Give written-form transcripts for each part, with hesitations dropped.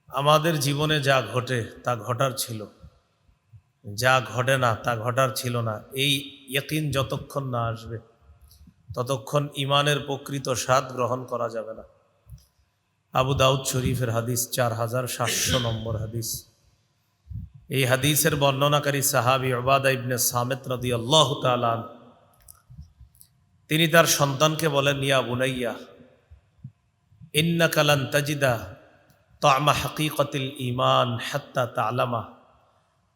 আমাদের জীবনে যা ঘটে তা ঘটার ছিল, যা ঘটে না তা ঘটার ছিল না। এই ইয়াকিন যতক্ষণ না আসবে ততক্ষণ ইমানের প্রকৃত স্বাদ গ্রহণ করা যাবে না। আবু দাউদ শরীফের হাদিস 4700 নম্বর হাদিস। এই হাদিসের বর্ণনাকারী সাহাবী উবাদা ইবনে সামিত রাদিয়াল্লাহু তাআলা আনহু, তিনি তার সন্তানকে বলেন, ইয়া বুনাইয়া ইন্নাকা লান তাজিদা তা'মা হাকীকাতিল ঈমান হাত্তা তা'লামা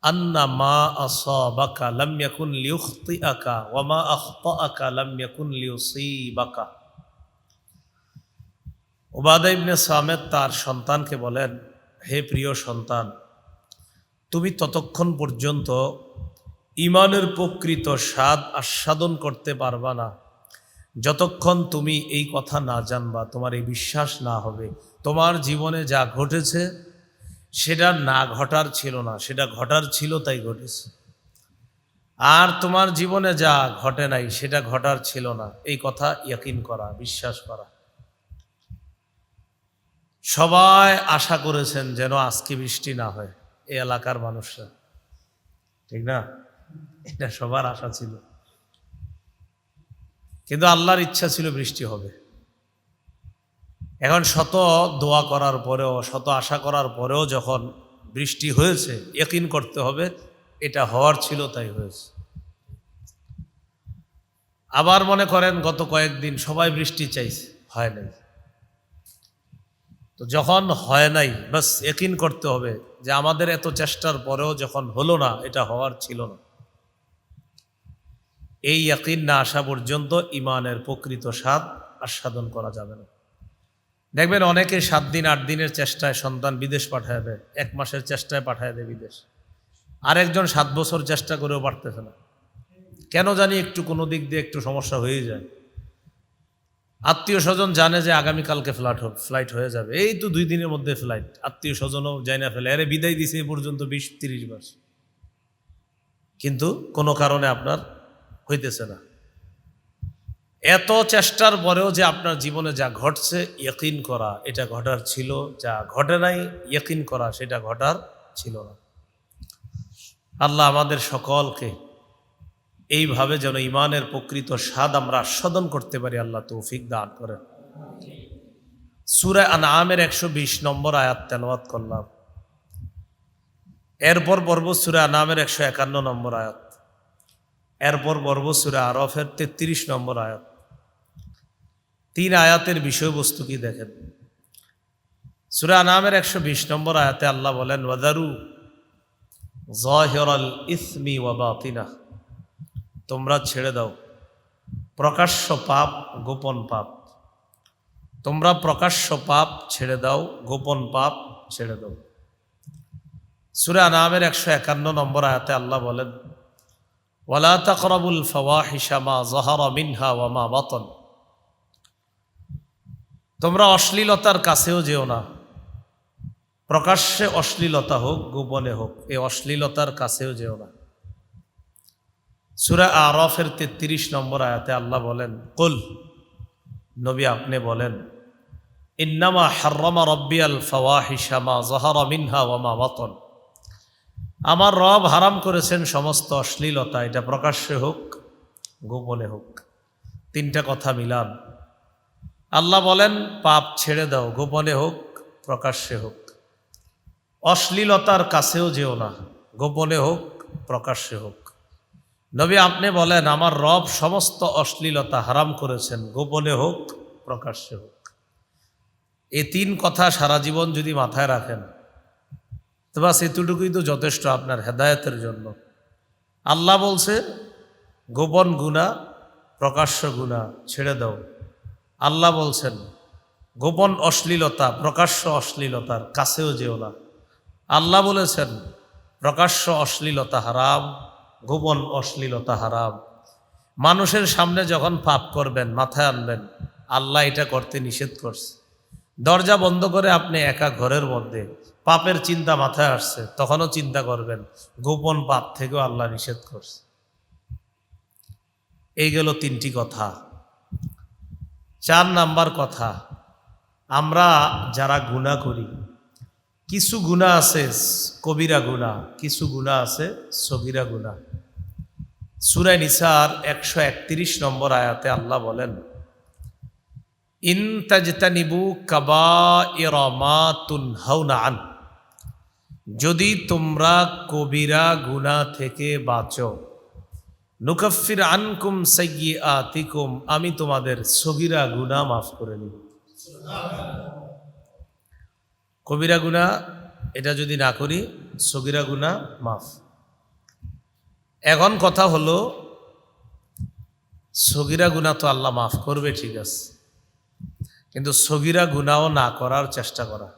আন্না মা আসাবাকা লাম ইয়াকুন লিয়ুখতিআকা ওয়া মা আখতাআকা লাম ইয়াকুন লিয়ুসীবাকা। উবাদা ইবনে সামিত তার সন্তানকে বলেন, হে প্রিয় সন্তান, তুমি ততক্ষণ পর্যন্ত ঈমানের প্রকৃত স্বাদ আস্বাদন করতে পারবা না যতক্ষণ তুমি এই কথা না জানবা, তোমার এই বিশ্বাস না হবে তোমার জীবনে যা ঘটেছে সেটা না ঘটার ছিল না, সেটা ঘটার ছিল তাই ঘটেছে। আর তোমার জীবনে যা ঘটে নাই সেটা ঘটার ছিল না, এই কথা ইয়াকিন করা, বিশ্বাস করা। সবাই আশা করেছেন যেন আজকে বৃষ্টি না হয়, এই এলাকার মানুষরা, ঠিক না? এটা সবার আশা ছিল, কিন্তু আল্লাহর ইচ্ছা ছিল বৃষ্টি হবে। এখন শত দোয়া করার পরেও, শত আশা করার পরেও যখন বৃষ্টি হয়েছে, ইয়াকিন করতে হবে এটা হওয়ার ছিল তাই হয়েছে। আবার মনে করেন গত কয়েকদিন সবাই বৃষ্টি চাইছে, হয় নাই। তো যখন হয় নাই, বাস ইয়াকিন করতে হবে যে আমাদের এত চেষ্টার পরেও যখন হলো না, এটা হওয়ার ছিল না। এই ইয়াকিন না আসা পর্যন্ত ইমানের প্রকৃত স্বাদ আস্বাদন করা যাবে না। দেখবেন অনেকে 7 দিন 8 দিনের চেষ্টায় সন্তান বিদেশ পাঠায় দেয়, 1 মাসের চেষ্টায় পাঠায় দেয় বিদেশ। আরেকজন 7 বছর চেষ্টা করেও পারতেছে না, কেন জানি একটু কোনো দিক দিয়ে একটু সমস্যা হয়ে যায়। আত্মীয় স্বজন জানে যে আগামীকালকে ফ্লাইট হয়ে যাবে, এই তো 2 দিনের মধ্যে ফ্লাইট, আত্মীয় স্বজনও যায় না ফেলে, আরে বিদায় দিছে এ পর্যন্ত 20-30 মাস, কিন্তু কোনো কারণে আপনার হইতেছে না। এত চেষ্টার পরেও যে আপনার জীবনে যা ঘটছে ইয়াকিন করা এটা ঘটার ছিল, যা ঘটে নাই ইয়াকিন করা সেটা ঘটার ছিল না। আল্লাহ আমাদের সকলকে এইভাবে যেন ইমানের প্রকৃত স্বাদ আমরা আস্বাদন করতে পারি, আল্লাহ তৌফিক দান করেন। সূরা আনআমের 120 নম্বর আয়াত তেলাওয়াত করলাম, এরপর পর্ব সূরা আনআমের 151 নম্বর আয়াত, এরপর পর্ব সূরা আরফের 33 নম্বর আয়াত। 3 আয়াতের বিষয়বস্তু কি দেখেন। সূরা আনআমের 120 নম্বর আয়াতে আল্লাহ বলেন, ওয়াদারু যাহিরাল ইসমি ওয়া বাতিনা, তোমরা ছেড়ে দাও প্রকাশ্য পাপ গোপন পাপ, তোমরা প্রকাশ্য পাপ ছেড়ে দাও, গোপন পাপ ছেড়ে দাও। সূরা আনআমের 151 নম্বর আয়াতে আল্লাহ বলেন, ওয়ালা তাকরাবুল ফাওয়াহিশা মা যাহারা মিনহা ওয়া মা বাতান, তোমরা অশ্লীলতার কাছেও যেও না, প্রকাশ্যে অশ্লীলতা হোক গোপনে হোক, এই অশ্লীলতার কাছেও যেও না। সূরা আরাফের 33 নম্বর আয়াতে আল্লাহ বলেন, কুল, নবী আপনি বলেন, ইন্নামা হাররামা রাব্বিয়াল ফাওয়াহিশা মা যাহারা মিনহা ওয়া মা বাতান, আমার রব হারাম করেছেন সমস্ত অশ্লীলতা, এটা প্রকাশ্যে হোক গোপনে হোক। 3টা কথা মিলান। আল্লাহ বলেন পাপ ছেড়ে দাও, গোপনে হোক প্রকাশ্যে হোক। অশ্লীলতার কাছেও যেও না, গোপনে হোক প্রকাশ্যে হোক। নবী আপনি বলেন আমার রব সমস্ত অশ্লীলতা হারাম করেছেন, গোপনে হোক প্রকাশ্যে হোক। এই 3 কথা সারা জীবন যদি মাথায় রাখেন তো বাস এতটুকুই তো যথেষ্ট আপনার হেদায়েতের জন্য। আল্লাহ বলছে গোপন গুনাহ প্রকাশ্য গুনাহ ছেড়ে দাও। আল্লাহ বলছেন গোপন অশ্লীলতা প্রকাশ্য অশ্লীলতার কাছেও যেও না। আল্লাহ বলেছেন প্রকাশ্য অশ্লীলতা হারাম, গোপন অশ্লীলতা হারাম। মানুষের সামনে যখন পাপ করবেন মাথায় আনবেন আল্লাহ এটা করতে নিষেধ করছে। দরজা বন্ধ করে আপনি একা ঘরের মধ্যে পাপের চিন্তা মাথায় আসছে, তখনও চিন্তা করবেন গোপন পাপ থেকেও আল্লাহ নিষেধ করছে। এই গেল 3টি কথা। 4 নাম্বার কথা, আমরা যারা গুনাহ করি কিছু গুনাহ আছে কবিরা গুনাহ, কিছু গুনাহ আছে সগীরা গুনাহ। সূরা নিসার 131 নম্বর আয়াতে আল্লাহ বলেন, ইন তাজতানিবু কাবাইরা মা তুনহাউনা আন, যদি তোমরা কবিরা গুনাহ থেকে বাঁচো, নুকাফির আনকুম সাইয়্যাতিকুম, আমি তোমাদের সগীরা গুনাহ মাফ করে নিব। কবিরা গুনাহ এটা যদি না করি, সগীরা গুনাহ মাফ। এখন কথা হলো, সগীরা গুনাহ তো আল্লাহ মাফ করবে, ঠিক আছে, কিন্তু সগীরা গুনাহও না করার চেষ্টা করা।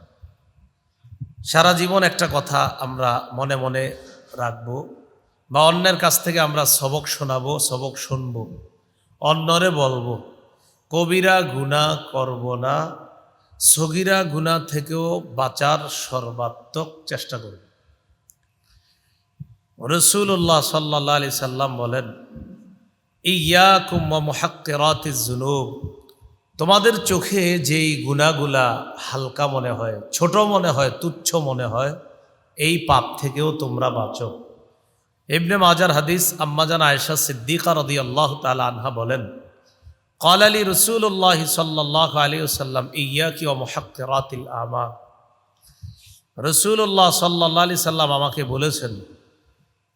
সারা জীবন একটা কথা আমরা মনে মনে রাখবো, বা অন্যের কাছ থেকে আমরা সবক শোনাবো, সবক শুনবো, অন্যরে বলবো কবিরা গুনাহ করব না, সগীরা গুনাহ থেকেও বাঁচার সর্বাত্মক চেষ্টা করব। রাসূলুল্লাহ সাল্লাল্লাহু আলাইহি সাল্লাম বলেন, ইয়াকুম ওয়া মুহাক্কিরাতিজ যুনুব, তোমাদের চোখে যেই গুনাহগুলা হালকা মনে হয়, ছোট মনে হয়, তুচ্ছ মনে হয়, এই পাপ থেকেও তোমরা বাঁচো। ইবনে মাজার হাদিস, আম্মাজান আয়েশা সিদ্দিকা রাদিয়াল্লাহু তাআলা আনহা বলেন, ক্বালা লি রাসূলুল্লাহ সাল্লাল্লাহু আলাইহি ওয়াসাল্লাম ইয়াকি ওয়া মুহাক্কিরাতিল আমাল। রাসূলুল্লাহ সাল্লাল্লাহু আলাইহি সাল্লাম আমাকে বলেছেন,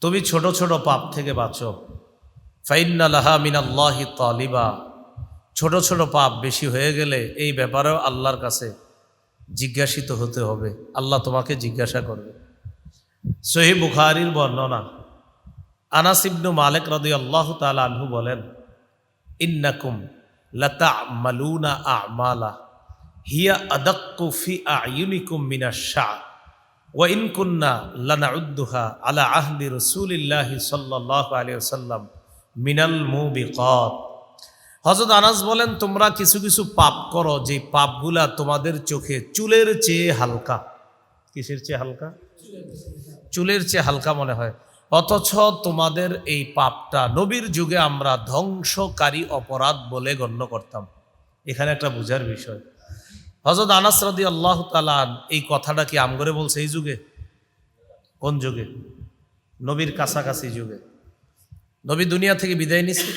তুমি ছোট ছোট পাপ থেকে বাঁচো। ফাইন্না লাহা মিনাল্লাহি তালিবা, ছোট ছোট পাপ বেশি হয়ে গেলে এই ব্যাপারেও আল্লাহর কাছে জিজ্ঞাসিত হতে হবে, আল্লাহ তোমাকে জিজ্ঞাসা করবে। সহিহ বুখারীর বর্ণনা, আনাস ইবনু মালিক রাদিয়াল্লাহু তাআলা আনহু বলেন, ইন্নাকুম লাতা'মালুনা আ'মালা হিয়া আদাক্কু ফি আ'য়ুনিকুম মিনাশ শা'r ওয়া ইন কুন্না লানা'উদ্দুহা আলা আহদি রাসূলিল্লাহি সাল্লাল্লাহু আলাইহি ওয়াসাল্লাম মিনাল মুবিকাত। হযরত আনাস বলেন, তোমরা কিছু কিছু পাপ করো যে পাপগুলা তোমাদের চোখে চুলের চেয়ে হালকা। কিসের চেয়ে হালকা? চুলের চেয়ে হালকা মনে হয়, অথচ তোমাদের এই পাপটা নবীর যুগে আমরা ধ্বংসকারী অপরাধ বলে গণ্য করতাম। এখানে একটা বুঝার বিষয়। হযরত আনাস রাদিয়াল্লাহু তাআলা এই কথাটা কি আমগরে বলছে এই যুগে? কোন যুগে? নবীর কাছাকাছি যুগে। নবী দুনিয়া থেকে বিদায় নিছে,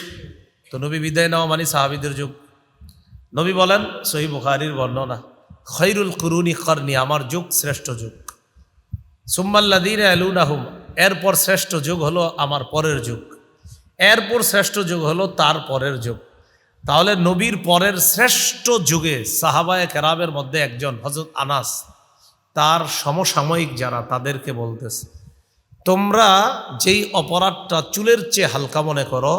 তো নবী বিদায় নেওয়া মানে সাহাবীদের যুগ। নবী বলেন, সহিহ বুখারীর বর্ণনা, খায়রুল কুরুনি করনি, আমার যুগ শ্রেষ্ঠ যুগ। সুম্মাল্লাযীনা ইয়ালুনাহুম, এরপর শ্রেষ্ঠ যুগ হলো আমার পরের যুগ, এরপর শ্রেষ্ঠ যুগ হলো তার পরের যুগ। তাহলে নবীর পরের শ্রেষ্ঠ যুগে সাহাবায়ে কেরামের মধ্যে একজন হযরত আনাস, তার সমসাময়িক যারা, তাদেরকে বলতেছে, তোমরা যেই অপরাধটা চুলের চেয়ে হালকা মনে করো,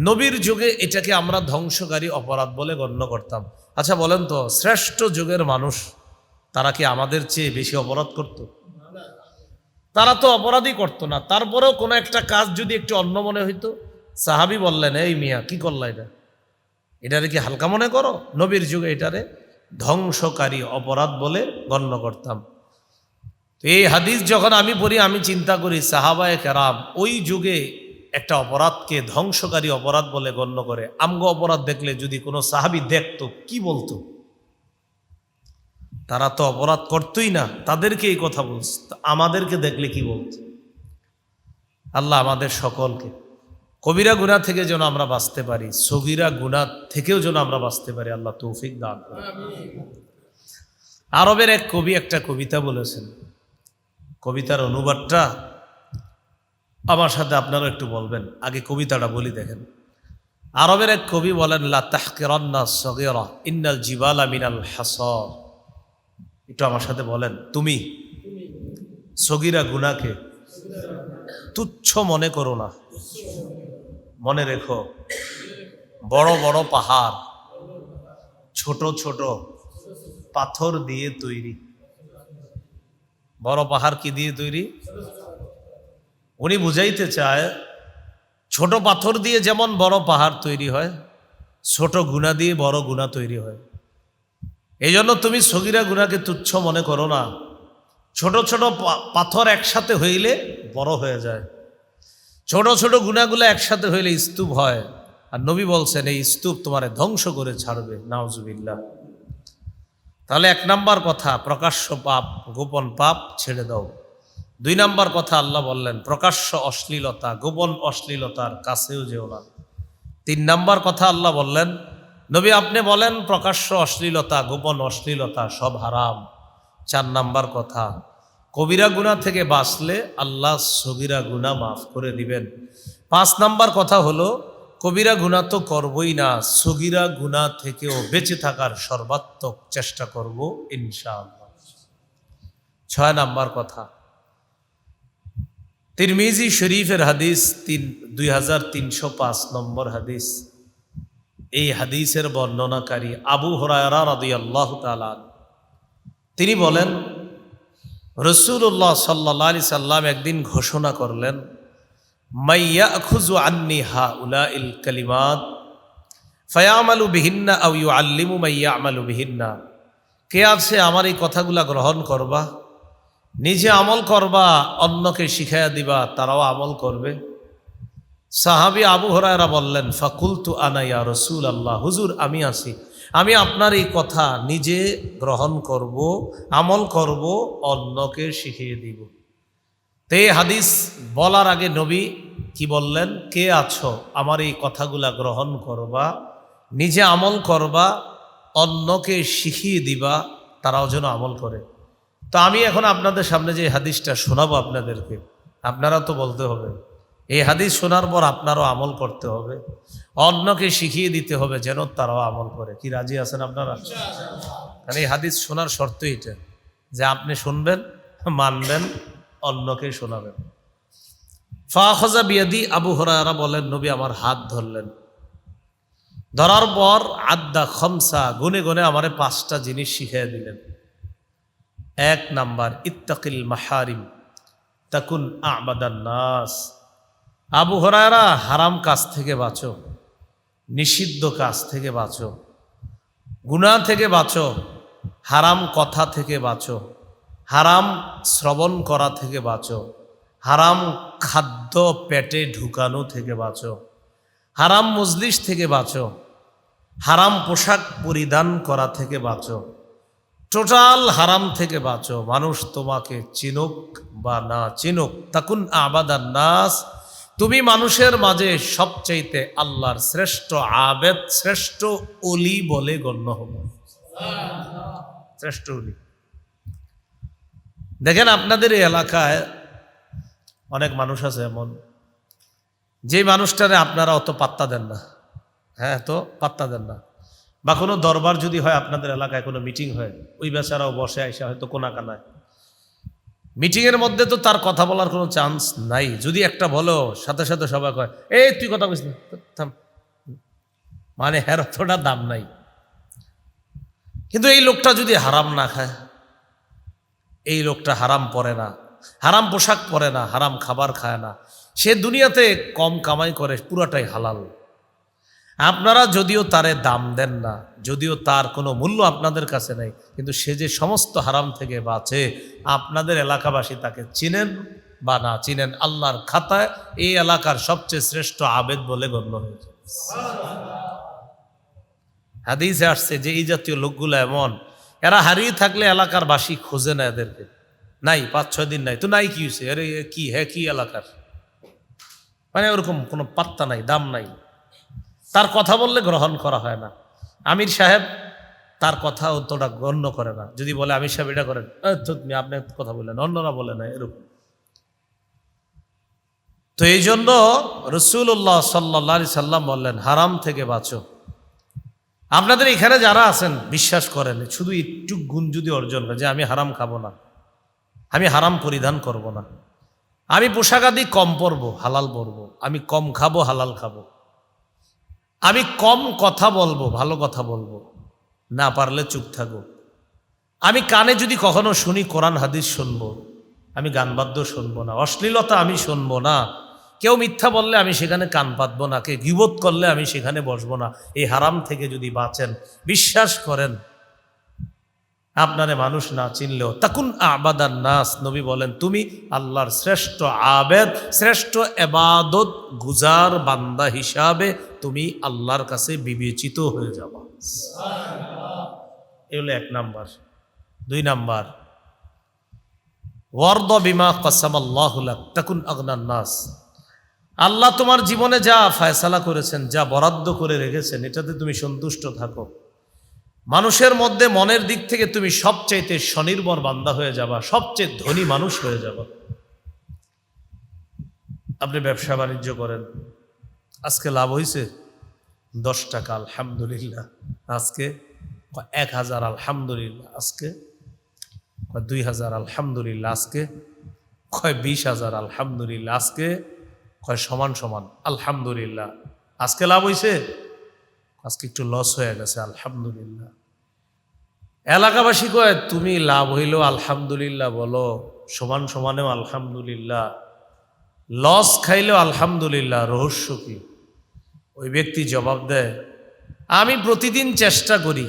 নবীর যুগে এটাকে আমরা ধ্বংসকারী অপরাধ বলে গণ্য করতাম। আচ্ছা বলেন তো, শ্রেষ্ঠ যুগের মানুষ তারা কি আমাদের চেয়ে বেশি অপরাধ করত? তারা তো অপরাধই করতো না। তারপরেও কোনো একটা কাজ যদি একটু অন্য মনে হইতো, সাহাবী বললেন, এই মিয়া কি করলা, এটারে কি হালকা মনে করো? নবীর যুগে এটারে ধ্বংসকারী অপরাধ বলে গণ্য করতাম। এই হাদিস যখন আমি পড়ি, আমি চিন্তা করি সাহাবায়ে কেরাম ওই যুগে একটা অপরাধকে ধ্বংসকারী অপরাধ বলে গণ্য করে। আমগো অপরাধ দেখলে যদি কোনো সাহাবী দেখতো, কি বলতো? তারা তো অপরাধ করতোই না, তাদেরকে এই কথা বলছে, আমাদেরকে দেখলে কি বলতো? আল্লাহ আমাদের সকলকে কবিরা গুনাহ থেকে যেন আমরা বাঁচতে পারি, সগীরা গুনাহ থেকেও যেন আমরা বাঁচতে পারি, আল্লাহ তৌফিক দান করুন। আরবের এক কবি একটা কবিতা বলেছেন, কবিতার অনুবাদটা আমার সাথে আপনারা একটু বলবেন। আগে কবিতাটা বলি, দেখেন। আরবের এক কবি বলেন, লা তাহকিরান্না সগীরা ইন্নাল জিবালা মিনাল হাসা। একটু আমার সাথে বলেন, তুমি সগীরা গুনাহকে তুচ্ছ মনে করো না। মনে রেখো, বড় বড় পাহাড় ছোট ছোট পাথর দিয়ে তৈরি। বড় পাহাড় কি দিয়ে তৈরি? উনি বুঝাইতে চায়, ছোট পাথর দিয়ে যেমন বড় পাহাড় তৈরি হয়, ছোট গুনাহ দিয়ে বড় গুনাহ তৈরি হয়। এই জন্য তুমি সগীরা গুনাহকে তুচ্ছ মনে করো না। ছোট ছোট পাথর একসাথে হইলে বড় হয়ে যায়, ছোট ছোট গুনাহগুলো একসাথে হইলে স্তূপ হয়। আর নবী বলছেন, এই স্তূপ তোমারে ধ্বংস করে ছাড়বে, নাউজুবিল্লাহ। তাহলে 1 নাম্বার কথা প্রকাশ্য পাপ, গোপন পাপ ছেড়ে দাও। 2 নাম্বার কথা আল্লাহ বললেন প্রকাশ্য অশ্লীলতা, গোপন অশ্লীলতার কাছেও যেও না। 3 নাম্বার কথা আল্লাহ বললেন, নবী আপনি বলেন প্রকাশ্য অশ্লীলতা, গোপন অশ্লীলতা সব হারাম। 4 নাম্বার কথা, কবিরা গুনাহ থেকে বাঁচলে আল্লাহ সগীরা গুনাহ মাফ করে দিবেন। 5 নাম্বার কথা হলো কবিরা গুনাহ তো করবই না, সগীরা গুনাহ থেকেও বেঁচে থাকার সর্বাত্মক চেষ্টা করব ইনশাআল্লাহ। 6 নাম্বার কথা, তিরমিজি শরীফের হাদিস 2305 নম্বর হাদিস। এই হাদিসের বর্ণনাকারী আবু হুরায়রা রাদিয়াল্লাহু তাআলা তিনি বলেন, রাসূলুল্লাহ সাল্লাল্লাহু আলাইহি সাল্লাম একদিন ঘোষণা করলেন, মাইয়াখুযু আন্নি হাউলাইল কালিমাত ফায়ামালু বিহিন্না আও ইউআল্লিমু মাইয়ামালু বিহিন্না। কে আছে আমার এই কথাগুলা গ্রহণ করবা, নিজে আমল করবা, অন্যকে শিখাইয়া দিবা, তারাও আমল করবে। সাহাবী আবু হুরায়রা বললেন, ফাকুলতু আনা ইয়া রাসূলুল্লাহ, হুজুর আমি আছি, আমি আপনার এই কথা নিজে গ্রহণ করব, আমল করব, অন্যকে শিখিয়ে দিব। তে হাদিস বলার আগে নবী কি বললেন, কে আছো আমার এই কথাগুলা গ্রহণ করবা, নিজে আমল করবা, অন্যকে শিখিয়ে দিবা, তারাও যেন আমল করে। তো আমি এখন আপনাদের সামনে যে হাদিসটা শোনাবো আপনাদেরকে, আপনারা তো বলতে হবে, এই হাদিস শোনার পর আপনারও আমল করতে হবে, অন্যকে শিখিয়ে দিতে হবে যেন তারাও আমল করে। কি রাজি আছেন আপনারা? কারণ এই হাদিস শোনার শর্ত এটা যে আপনি শুনবেন, মানবেন, অন্যকে শোনাবেন। ফাখাযা বিয়াদি, আবু হুরায়রা বলেন নবী আমার হাত ধরলেন, ধরার পর আদ্দা খামসা, গুনে গুনে আমারে 5টা জিনিস শিখিয়ে দিলেন। 1 নাম্বার, ইত্তাকিল মাহারিম তাকুন আ'বাদান নাস। আবু হুরায়রা হারাম কাজ থেকে বাঁচো, নিষিদ্ধ কাজ থেকে বাঁচো, গুনাহ থেকে বাঁচো, হারাম কথা থেকে বাঁচো, হারাম শ্রবণ করা থেকে বাঁচো, হারাম খাদ্য পেটে ঢুকানো থেকে বাঁচো, হারাম মজলিস থেকে বাঁচো, হারাম পোশাক পরিধান করা থেকে বাঁচো, টোটাল হারাম থেকে বাঁচো। মানুষ তোমাকে চিনুক বা না চিনুক, তাকুন আ'বাদান নাস, তুমি মানুষের মাঝে সবচাইতে আল্লাহর শ্রেষ্ঠ আবেদ, শ্রেষ্ঠ ওলি বলে গণ্য হবে। শ্রেষ্ঠ ওলি। দেখেন আপনাদের এই এলাকায় অনেক মানুষ আছে এমন, যে মানুষটারে আপনারা অত পাত্তা দেন না, হ্যাঁ তো পাত্তা দেন না, বা কোনো দরবার যদি হয় আপনাদের এলাকায়, কোনো মিটিং হয়, ওই বেচারাও বসে আইসা হয়তো কোনা কানায়, মিটিংয়ের মধ্যে তো তার কথা বলার কোনো চান্স নাই। যদি একটা বলো, সাথে সাথে সবাই কয় এই তুই কথা বলিস না, থাম, মানে হের অতটা দাম নাই। কিন্তু এই লোকটা যদি হারাম না খায়, এই লোকটা হারাম পরে না, হারাম পোশাক পরে না, হারাম খাবার খায় না, সে দুনিয়াতে কম কামাই করে, পুরাটাই হালাল। আপনারা যদিও তারে দাম দেন না, যদিও তার কোনো মূল্য আপনাদের কাছে নেই, কিন্তু সে যে সমস্ত হারাম থেকে বাঁচে, আপনাদের এলাকাবাসী তাকে চিনেন বা না চিনেন, আল্লাহর খাতায় এই এলাকার সবচেয়ে শ্রেষ্ঠ আবেদ বলে গণ্য হয়েছে। হাদিসে আসছে যে এই জাতীয় লোকগুলো এমন, এরা হারিয়ে থাকলে এলাকার বাসী খোঁজে না এদেরকে, নাই 5-6 দিন নাই তো, নাই কি হয়েছে, আরে কি হ্যাঁ কি এলাকার, মানে ওরকম কোনো পাত্তা নাই, দাম নাই। তার কথা বললে গ্রহণ করা হয় না। আমির সাহেব তার কথা অতটা গণ্য করে না, যদি বলে আমির সাহেব এটা করেন, আপনি কথা বললেন, অন্যরা বলে না, এরকম। তো এই জন্য রাসূলুল্লাহ সাল্লাল্লাহু আলাইহি সাল্লাম বললেন হারাম থেকে বাঁচো। আপনাদের এখানে যারা আছেন বিশ্বাস করেন, শুধু একটু গুণ যদি অর্জন হয় যে আমি হারাম খাবো না, আমি হারাম পরিধান করব না, আমি পোশাক আদি কম পরবো, হালাল পরবো, আমি কম খাবো, হালাল খাবো, আমি কম কথা বলবো, ভালো কথা বলবো, না পারলে চুপ থাকো, আমি কানে যদি কখনো শুনি কোরআন হাদিস শুনবো, আমি গান বাদ্য শুনবো না, অশ্লীলতা আমি শুনবো না, কেউ মিথ্যা বললে আমি সেখানে কান পাতবো না, কে গীবত করলে আমি সেখানে বসবো না। এই হারাম থেকে যদি বাঁচেন, বিশ্বাস করেন আপনারে মানুষ না চিনলেও তাকুন আ'বাদান নাস, নবী বলেন তুমি আল্লাহর শ্রেষ্ঠ আবেদ, শ্রেষ্ঠ ইবাদত গুজার বান্দা হিসাবে তুমি আল্লাহর কাছে বিবেচিত হয়ে যাবা। এই হলো 1 নাম্বার। 2 নাম্বার, ওয়ারদ বিমা কাসামাল্লাহু লাক তাকুন আগনান নাস। আল্লাহ তোমার জীবনে যা ফয়সালা করেছেন, যা বরাদ্দ করে রেখেছেন, এটাতে তুমি সন্তুষ্ট থাকো। মানুষের মধ্যে মনের দিক থেকে তুমি সবচাইতে স্বনির্ভর বান্দা হয়ে যাবা, সবচেয়ে ধনী মানুষ হয়ে যাবা। আপনি ব্যবসা বাণিজ্য করেন, আজকে লাভ হয়েছে 10 টাকা, আলহামদুলিল্লাহ। আজকে 1000, আলহামদুলিল্লাহ। আজকে 2000, আলহামদুলিল্লাহ। আজকে 20,000, আলহামদুলিল্লাহ। আজকে সমান সমান, আলহামদুলিল্লাহ। আজকে লাভ হয়েছে, আজকে একটু লস হয়ে গেছে, আলহামদুলিল্লাহ। এলাকাবাসী কয় তুমি লাভ হইলেও আলহামদুলিল্লাহ বলো, সমান সমানেও আলহামদুলিল্লাহ, লস খাইলেও আলহামদুলিল্লাহ, রহস্য কি? ওই ব্যক্তি জবাব দেয়, আমি প্রতিদিন চেষ্টা করি,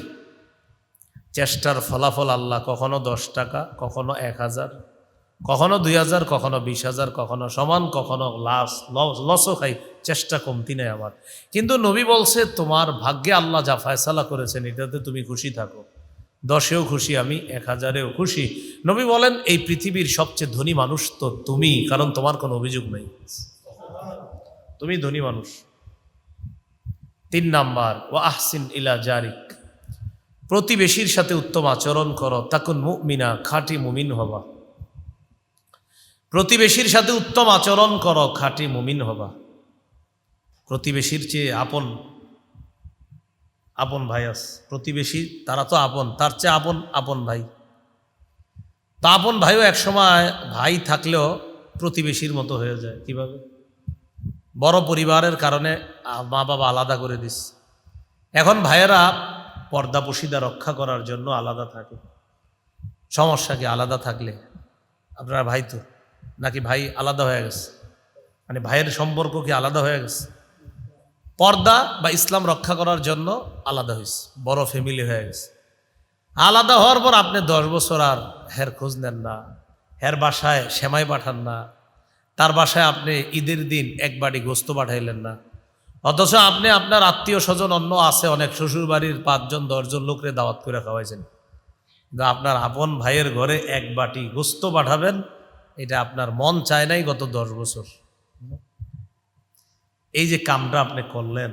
চেষ্টার ফলাফল আল্লাহ কখনো 10 টাকা, কখনো 1000, কখনো 2000, কখনো 20,000, কখনো সমান, কখনো লসও খাই, চেষ্টা কমতি নেই আমার। কিন্তু নবী বলছে তোমার ভাগ্যে আল্লাহ যা ফয়সালা করেছেন এটাতে তুমি খুশি থাকো। 10-এও খুশি আমি, 1000-এও খুশি। নবী বলেন এই পৃথিবীর সবচেয়ে ধনী মানুষ তো তুমি, কারণ তোমার কোনো অভিযোগ নেই, তুমি ধনী মানুষ। 3 নাম্বার, ওয়া আহসিন ইলা জারিক, প্রতিবেশীর সাথে উত্তম আচরণ করো, তাকুন মুমিনা, খাঁটি মুমিন হবা। প্রতিবেশীর সাথে উত্তম আচরণ করো, খাঁটি মুমিন হবা। প্রতিবেশীর চেয়ে আপন ভাই আছে, প্রতিবেশী তারা তো আপন, তার চেয়ে আপন ভাই। তা আপন ভাইও একসময় ভাই থাকলেও প্রতিবেশীর মতো হয়ে যায়। কিভাবে? বড় পরিবারের কারণে মা বাবা আলাদা করে দিস, এখন ভাইয়েরা পর্দাপশিদা রক্ষা করার জন্য আলাদা থাকে। সমস্যা কি আলাদা থাকলে? আপনারা ভাই তো, নাকি ভাই আলাদা হয়ে গেছে? মানে ভাইয়ের সম্পর্ক কি আলাদা হয়ে গেছে? পর্দা বা ইসলাম রক্ষা করার জন্য আলাদা হয়েছে, বড় ফ্যামিলি হয়ে গেছে। আলাদা হওয়ার পর আপনি 10 বছর আর হের খোঁজ নেন না, হের বাসায় সেমাই পাঠান না, তার বাসায় আপনি ঈদের দিন এক বাড়ি গোস্ত পাঠাইলেন না, অথচ আপনি আপনার আত্মীয় স্বজন অন্য আছে অনেক, শ্বশুর বাড়ির 5 জন 10 জন লোকরে দাওয়াত করে খাওয়াইছেন, কিন্তু আপনার আপন ভাইয়ের ঘরে এক বাটি গোস্ত পাঠাবেন, এটা আপনার মন চায় নাই গত 10 বছর। এই যে কামটা আপনি করলেন,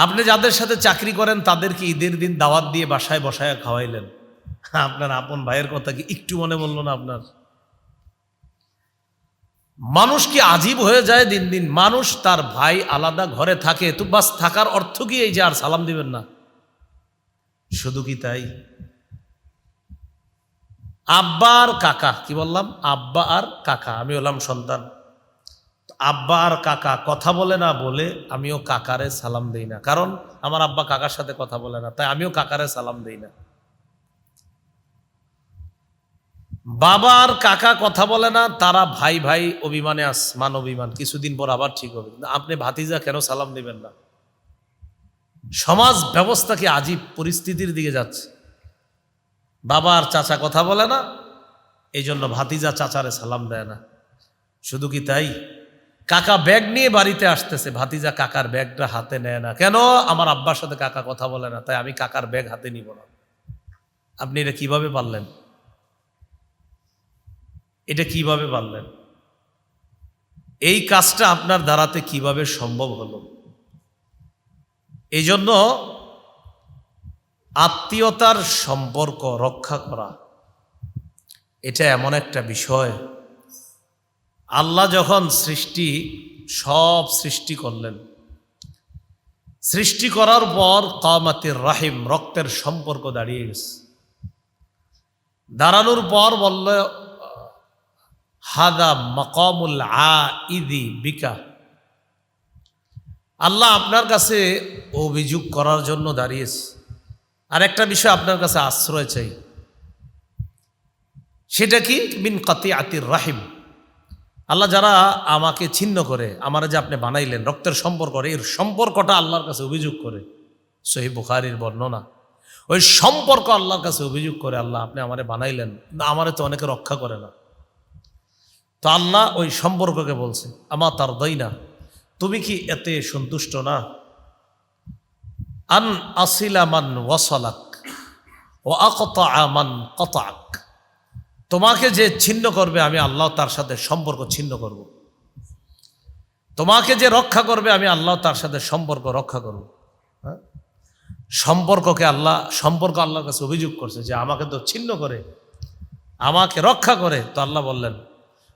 আপনি যাদের সাথে চাকরি করেন তাদেরকে ঈদের দিন দাওয়াত দিয়ে বাসায় বসায় খাওয়াইলেন, আপনার আপন ভাইয়ের কথা কি একটু মনে বললো না আপনার? মানুষ কি আজীব হয়ে যায় দিন দিন। মানুষ তার ভাই আলাদা ঘরে থাকে তো বাস, থাকার অর্থ কি এই যে আর সালাম দিবেন না? শুধু কি তাই? আব্বা আর কাকা, কি বললাম? আব্বা আর কাকা, আমি হলাম সন্তান। আব্বা আর কাকা কথা বলে না বলে আমিও কাকারে সালাম দেই না, কারণ আমার আব্বা কাকার সাথে কথা বলে না, তাই আমিও কাকারে সালাম দেই না। বাবা আর কাকা কথা বলে না, তারা ভাই ভাই অভিমানে আসমান অভিমান, কিছুদিন পর আবার ঠিক হবে। আপনি ভাতিজা কেন সালাম দিবেন না? সমাজ ব্যবস্থা কি আজীব পরিস্থিতির দিকে যাচ্ছে। বাবা আর চাচা কথা বলে না, এই জন্য ভাতিজা চাচারে সালাম দেয় না। শুধু কি তাই? কাকা ব্যাগ নিয়ে বাড়িতে আসতেছে, ভাতিজা কাকার ব্যাগটা হাতে নেয় না। কেন? আমার আব্বার সাথে কাকা কথা বলে না, তাই আমি কাকার ব্যাগ হাতে নিব না। আপনি এটা কিভাবে পারলেন? এটা কিভাবে পারলেন? এই কাজটা আপনার দ্বারাতে কিভাবে সম্ভব হলো? এই জন্য আত্মীয়তার সম্পর্ক রক্ষা করা এটা এমন একটা বিষয়। আল্লাহ যখন সব সৃষ্টি করলেন, সৃষ্টি করার পর কামাতির রাহিম, রক্তের সম্পর্ক দাঁড়িয়ে গেছে। দাঁড়ানোর পর বলল হাদা মাকামুল আইদি বিকা, আল্লাহ আপনার কাছে অভিযোগ করার জন্য দাঁড়িয়েছে। আর একটা বিষয় আপনার কাছে আশ্রয় চাই, সেটা কি? মিন কাতিআতির রাহিম, আল্লাহ যারা আমাকে ছিন্ন করে, আমার যে আপনি বানাইলেন রক্তের সম্পর্ক, এর সম্পর্কটা আল্লাহর কাছে অভিযোগ করে। সহিহ বুখারীর বর্ণনা, ওই সম্পর্ক আল্লাহর কাছে অভিযোগ করে, আল্লাহ আপনি আমারে বানাইলেন, আমারে তো অনেকে রক্ষা করে না। তো আল্লাহ ওই সম্পর্ককে বলছে আমা তারদাইনা, তুমি কি এতে সন্তুষ্ট না? আন আসিলা মান ওয়াসালাক ও আকতা মান কতাক, তোমাকে যে ছিন্ন করবে আমি আল্লাহ তার সাথে সম্পর্ক ছিন্ন করব। তোমাকে যে রক্ষা করবে আমি আল্লাহ তার সাথে সম্পর্ক রক্ষা করব। হ্যাঁ, সম্পর্ক আল্লাহর কাছে অভিযোগ করছে যে আমাকে তো ছিন্ন করে, আমাকে রক্ষা করে। তো আল্লাহ বললেন,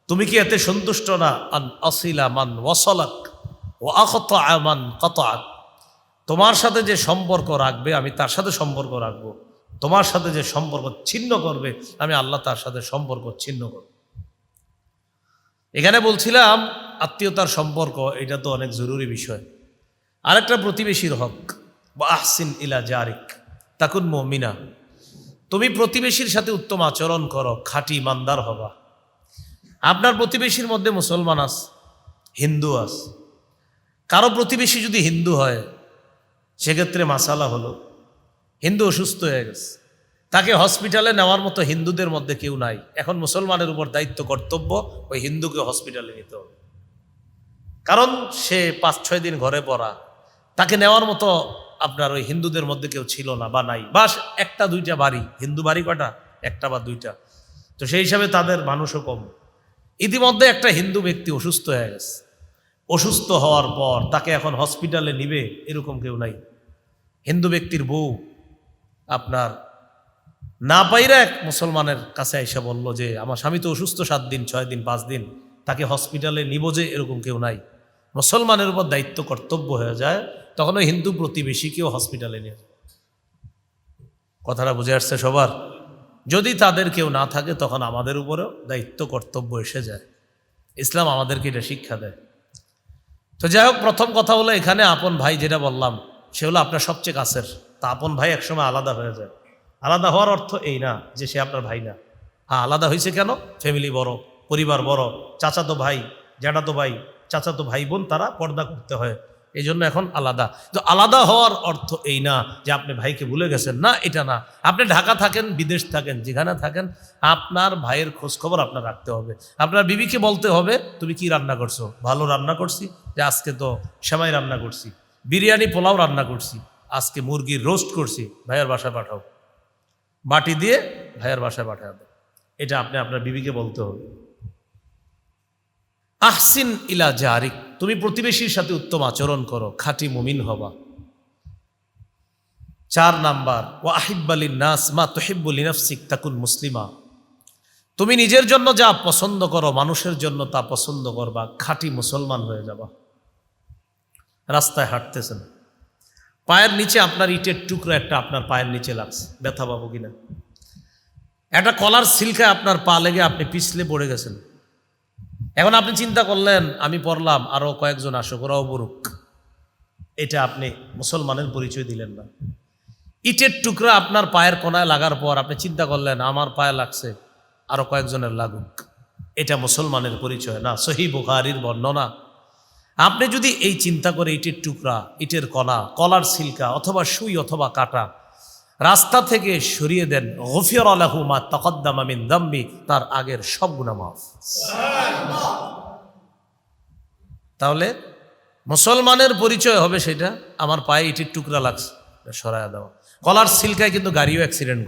তুমি কি এতে সন্তুষ্ট না? আন আসিলা মান ওয়াসালাক ও আকতা মান কতাক, তোমার সাথে যে সম্পর্ক রাখবে আমি তার সাথে সম্পর্ক রাখবো, তোমার সাথে যে সম্পর্ক ছিন্ন করবে আমি আল্লাহ তার সাথে সম্পর্ক ছিন্ন করব। এখানে বলছিলাম আত্মীয়তার সম্পর্ক, এটা তো অনেক জরুরি বিষয়। আরেকটা প্রতিবেশীর হক, বা আহসিন ইলা জারিক তাকুন মুমিনা, তুমি প্রতিবেশীর সাথে উত্তম আচরণ করো, খাঁটি ইমানদার হবা। আপনার প্রতিবেশীর মধ্যে মুসলমান আছে, হিন্দু আছে, কারো প্রতিবেশী যদি হিন্দু হয় সেক্ষেত্রে মাসালা হলো হিন্দু অসুস্থ হয়ে গেছে, তাকে হসপিটালে নেওয়ার মতো হিন্দুদের মধ্যে কেউ নাই। এখন মুসলমানের উপর দায়িত্ব কর্তব্য ওই হিন্দুকে হসপিটালে নিতে হবে, কারণ সে 5-6 দিন ঘরে পড়া, তাকে নেওয়ার মতো আপনার ওই হিন্দুদের মধ্যে কেউ ছিল না বা নাই, বাস 1-2টা বাড়ি, হিন্দু বাড়ি কটা? 1টা বা 2টা। তো সেই হিসাবে তাদের মানুষও কম। ইতিমধ্যে একটা হিন্দু ব্যক্তি অসুস্থ হয়ে গেছে, অসুস্থ হওয়ার পর তাকে এখন হসপিটালে নিবে এরকম কেউ নাই। হিন্দু ব্যক্তির বউ আপনার না পাইরা এক মুসলমানের কাছে এসে বলল যে আমার স্বামী তো অসুস্থ 7 দিন 6 দিন 5 দিন, তাকে হসপিটালে নিব যে, এরকম কেউ নাই। মুসলমানের উপর দায়িত্ব কর্তব্য হয়ে যায়, তখন ওই হিন্দু প্রতিবেশীকেও হসপিটালে নিয়ে যায়। কথাটা বুঝে আসছে সবার? যদি তাদের কেউ না থাকে তখন আমাদের উপরেও দায়িত্ব কর্তব্য এসে যায়। ইসলাম আমাদেরকে এটা শিক্ষা দেয়। তো যাই হোক, প্রথম কথা হলো এখানে আপন ভাই যেটা বললাম সে হলো আপনার সবচেয়ে কাছের। তা আপন ভাই একসময় আলাদা হয়ে যায়। আলাদা হওয়ার অর্থ এই না যে সে আপনার ভাই না। হ্যাঁ, আলাদা হয়েছে কেন? ফ্যামিলি বড়, পরিবার বড়, চাচাতো ভাই, জ্যাঠাতো ভাই, চাচাতো ভাই বোন তারা পর্দা করতে হয়, এই জন্য এখন আলাদা। তো আলাদা হওয়ার অর্থ এই না যে আপনি ভাইকে ভুলে গেছেন, না, এটা না। আপনি ঢাকা থাকেন, বিদেশ থাকেন, যেখানে থাকেন আপনার ভাইয়ের খোঁজখবর আপনার রাখতে হবে। আপনার বিবিকে বলতে হবে তুমি কি রান্না করছো, ভালো রান্না করছি, যে আজকে তো সেমাই রান্না করছি, বিরিয়ানি পোলাও রান্না করছি, আজকে মুরগির রোস্ট করছি, ভাইয়ের বাসায় পাঠাও, বাটি দিয়ে ভাইয়ের বাসায় পাঠাবে। এটা আপনি আপনার বিবিকে বলতে হবে। আহসিন ইলা জারিক, তুমি প্রতিবেশীর সাথে উত্তম আচরণ করো, খাঁটি মুমিন হবা। 4 নাম্বার, ওয়া আহিব্বালিন নাস মা তুহিব্বু লিনাফসিক তাকুন মুসলিমা, তুমি নিজের জন্য যা পছন্দ করো মানুষের জন্য তা পছন্দ করবা, খাঁটি মুসলমান হয়ে যাবা। রাস্তায় হাঁটতেছেন, পায়ের নিচে আপনার ইটের টুকরা একটা আপনার পায়ের নিচে লাগছে, ব্যথা পাবো কিনা? একটা কলার সিল্কায় আপনার পা লেগে আপনি পিছলে পড়ে গেছেন। এখন আপনি চিন্তা করলেন আমি পড়লাম, আরো কয়েকজন আসুক, ওরাও পড়ুক। এটা আপনি মুসলমানের পরিচয় দিলেন না। ইটের টুকরা আপনার পায়ের কোনায় লাগার পর আপনি চিন্তা করলেন আমার পায়ে লাগছে, আরো কয়েকজনের লাগুক, এটা মুসলমানের পরিচয় না। সহিহ বুখারীর বর্ণনা। আপনি যদি এই চিন্তা করে ইটের টুকরা, ইটের কণা, কলার সিল্কা অথবা সুই অথবা কাটা রাস্তা থেকে সরিয়ে দেন, গফিরা লাহু মা তাকদ্দামা মিন যামবি, তার আগের সব গুনাহ মাফ। তাহলে মুসলমানের পরিচয় হবে সেটা, আমার পায়ে ইটের টুকরা লাগছে, সরায়া দেওয়া। কলার সিল্কায় কিন্তু গাড়িও অ্যাক্সিডেন্ট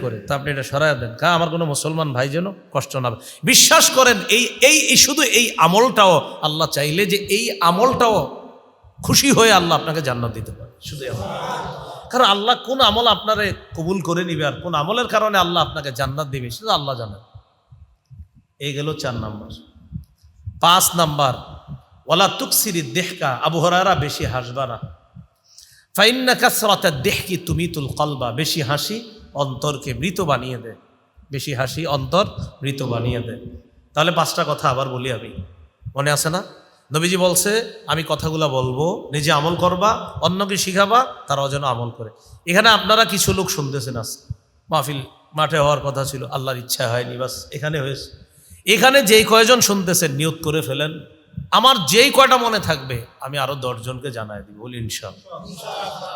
করে, তো আপনি এটা সরায়া দেন, আমার কোনো মুসলমান ভাই যেন কষ্ট না পায়। বিশ্বাস করেন এই শুধু এই আমলটাও আল্লাহ চাইলে যে এই আমলটাও খুশি হয়ে আল্লাহ আপনাকে জান্নাত দিতে পারে, শুধু কারণ আল্লাহ কোন আমল আপনারে কবুল করে নিবে আর কোন আমলের কারণে আল্লাহ আপনাকে জান্নাত দিবে শুধু আল্লাহ জানেন। এই গেল 4 নাম্বার। 5 নাম্বার, ওয়ালা তুকসিরি দেহকা, আবু হুরায়রা, বেশি হাসবা না। ফাইন্না কাসরাতা দেহকি তুমিতুল কলবা, বেশি হাসি অন্তরকে মৃত বানিয়ে দেয়, বেশি হাসি অন্তর মৃত বানিয়ে দেয়। তাহলে 5টা কথা আবার বলি আমি, মনে আছে না? নবীজি বলছে আমি কথাগুলো বলবো, নিজে আমল করবা, অন্যকে শিখাবা, তারাও যেন আমল করে। এখানে আপনারা কিছু লোক শুনতেছেন, আজকে মাহফিল মাঠে হওয়ার কথা ছিল, আল্লাহর ইচ্ছা হয়নি, বাস এখানে হয়েছে। এখানে যেই কয়জন শুনতেছেন নিয়ত করে ফেলেন, আমার যেই কয়টা মনে থাকবে আমি আরো 10 জনকে জানাই দিব, বলি ইনশাআল্লাহ।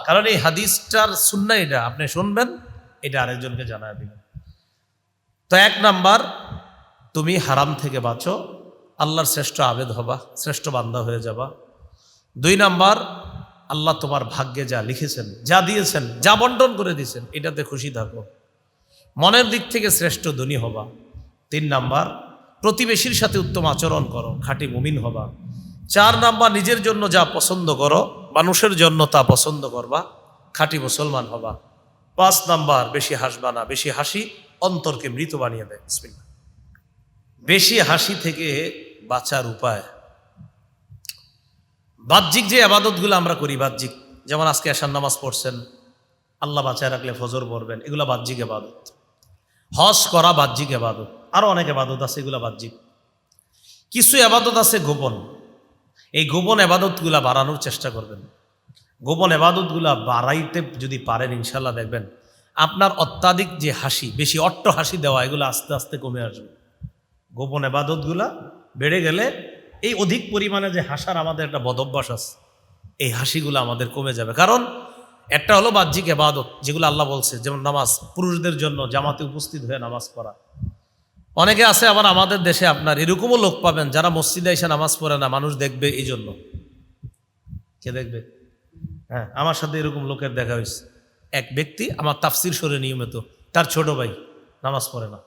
কারণ এই হাদিসটার সুন্নাহ এটা, আপনি শুনবেন, এটা আরেকজনকে জানাই দিবেন। তো 1 নাম্বার, তুমি হারাম থেকে বাঁচো, আল্লাহর শ্রেষ্ঠ আবেদ হবা, শ্রেষ্ঠ বান্দা হয়ে যাবা। 2 নাম্বার, আল্লাহ তোমার ভাগ্যে যা লিখেছেন, যা দিয়েছেন, যা বন্টন করে দিয়েছেন, এটাতে খুশি থাকো, মনের দিক থেকে শ্রেষ্ঠ ধনী হবা। 3 নাম্বার, প্রতিবেশীর সাথে উত্তম আচরণ করো, খাঁটি মুমিন হবা। 4 নাম্বার, নিজের জন্য যা পছন্দ করো, মানুষের জন্য তা পছন্দ করবা, খাঁটি মুসলমান হবা। 5 নাম্বার, বেশি হাসবা না, বেশি হাসি অন্তরকে মৃত বানিয়ে দেয়। বিসমিল্লাহ। বেশি হাসি থেকে বাঁচার উপায়, বাহ্যিক যে আবাদতগুলো আমরা করি, বাহ্যিক, যেমন আজকে এশার নামাজ পড়ছেন, আল্লাহ বাঁচায় রাখলে ফজর পড়বেন, এগুলো বাহ্যিক আবাদত। হজ করা বাহ্যিক আবাদত, আরো অনেক আবাদত আছে, এগুলো বাহ্যিক। কিছু আবাদত আছে গোপন, এই গোপন আবাদতগুলা বাড়ানোর চেষ্টা করবেন। গোপন আবাদতগুলা বাড়াইতে যদি পারেন, ইনশাল্লাহ দেখবেন আপনার অত্যাধিক যে হাসি, বেশি অট্ট হাসি দেওয়া, এগুলো আস্তে আস্তে কমে আসবে। গোপন আবাদতগুলা বেড়ে গেলে এই অধিক পরিমাণে যে হাসার আমাদের একটা বদভ্যাস আছে, এই হাসিগুলো আমাদের কমে যাবে। কারণ একটা হলো বাহ্যিক ইবাদত, যেগুলো আল্লাহ বলছে, যেমন নামাজ, পুরুষদের জন্য জামাতে উপস্থিত হয়ে নামাজ পড়া। অনেকে আছে আবার আমাদের দেশে আপনার এরকমও লোক পাবেন যারা মসজিদে এসে নামাজ পড়ে না, মানুষ দেখবে এই জন্য। কে দেখবে? হ্যাঁ, আমার সাথে এরকম লোকের দেখা হয়েছে। এক ব্যক্তি আমার তাফসির শোনে নিয়মিত, তার ছোট ভাই নামাজ পড়ে না,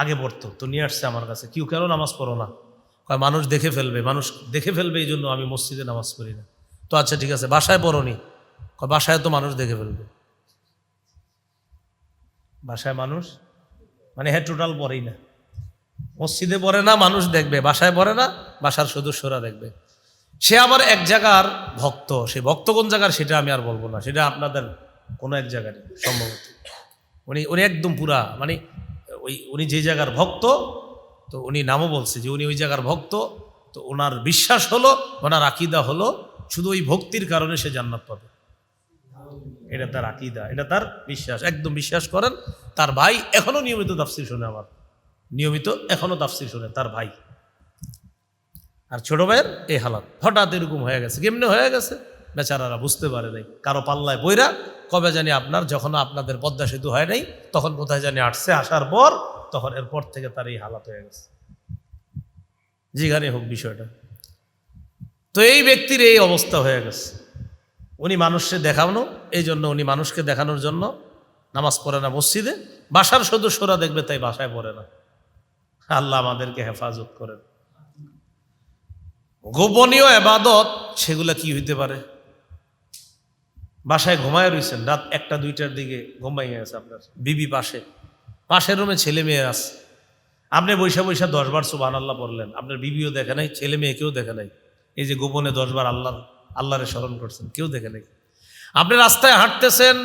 আগে পড়তো, তো নিয়ে আসছে আমার কাছে, কেউ কেন নামাজ পড়ো না? কয় মানুষ দেখে ফেলবে, মানুষ দেখে ফেলবে, এই জন্য আমি মসজিদে নামাজ পড়ি না। তো আচ্ছা ঠিক আছে, বাসায় পড়োনি? কয় বাসায় তো মানুষ দেখে ফেলবে। বাসায় মানুষ মানে হ্যাঁ, টোটাল পড়েই না, মসজিদে পড়ে না, মানুষ দেখবে, বাসায় পড়ে না, বাসার সদস্যরা দেখবে। সে আবার এক জায়গার ভক্ত, সে ভক্ত কোন জায়গার সেটা আমি আর বলবো না, সেটা আপনাদের কোনো এক জায়গায় সম্ভবত। উনি একদম পুরা মানে উনি যে জায়গার ভক্ত, তো উনি নামও বলছে যে উনি ওই জায়গার ভক্ত। তো ওনার বিশ্বাস হলো, ওনার আকীদা হলো, শুধু ওই ভক্তির কারণে সে জান্নাত পাবে। এটা তার আকীদা, এটা তার বিশ্বাস, একদম বিশ্বাস করেন। তার ভাই এখনো নিয়মিত তাফসীর শোনে, আমার নিয়মিত এখনো তাফসীর শোনে তার ভাই। আর ছোট ভাইয়ের এই হালাত, হঠাৎ এরকম হয়ে গেছে। কেমনে হয়ে গেছে বেচারারা বুঝতে পারে নাই, কারো পাল্লায় বইরা কবে জানি আপনার, যখন আপনাদের পদ্মা সেতু হয় নাই তখন কোথায় জানি আসছে, আসার পর তখন এরপর থেকে তার এই হালাত হয়ে গেছে। যেখানে হোক বিষয়টা, তো এই ব্যক্তির এই অবস্থা হয়ে গেছে। উনি মানুষকে দেখানো, এই জন্য উনি মানুষকে দেখানোর জন্য নামাজ পড়ে না মসজিদে, বাসার সদস্যরা দেখবে তাই বাসায় পড়ে না। আল্লাহ আমাদেরকে হেফাজত করেন। গোপনীয় ইবাদত সেগুলা কি হইতে পারে? বাসায় ঘুমায় রয়েছেন, রাত 1টা-2টার দিকে ঘুমাইয়া আছে আপনার বিবি, পাশের রুমে ছেলে মেয়ে আছে, আপনি বৈশা 10 বার সুবহানাল্লাহ পড়লেন, আপনার বিবিও দেখে নাই, ছেলে মেয়ে কেউ দেখে নাই। এই যে গোপনে 10 বার আল্লাহরে স্মরণ করছেন, কেউ দেখে নাই। আপনি রাস্তায় হাঁটতেছেন,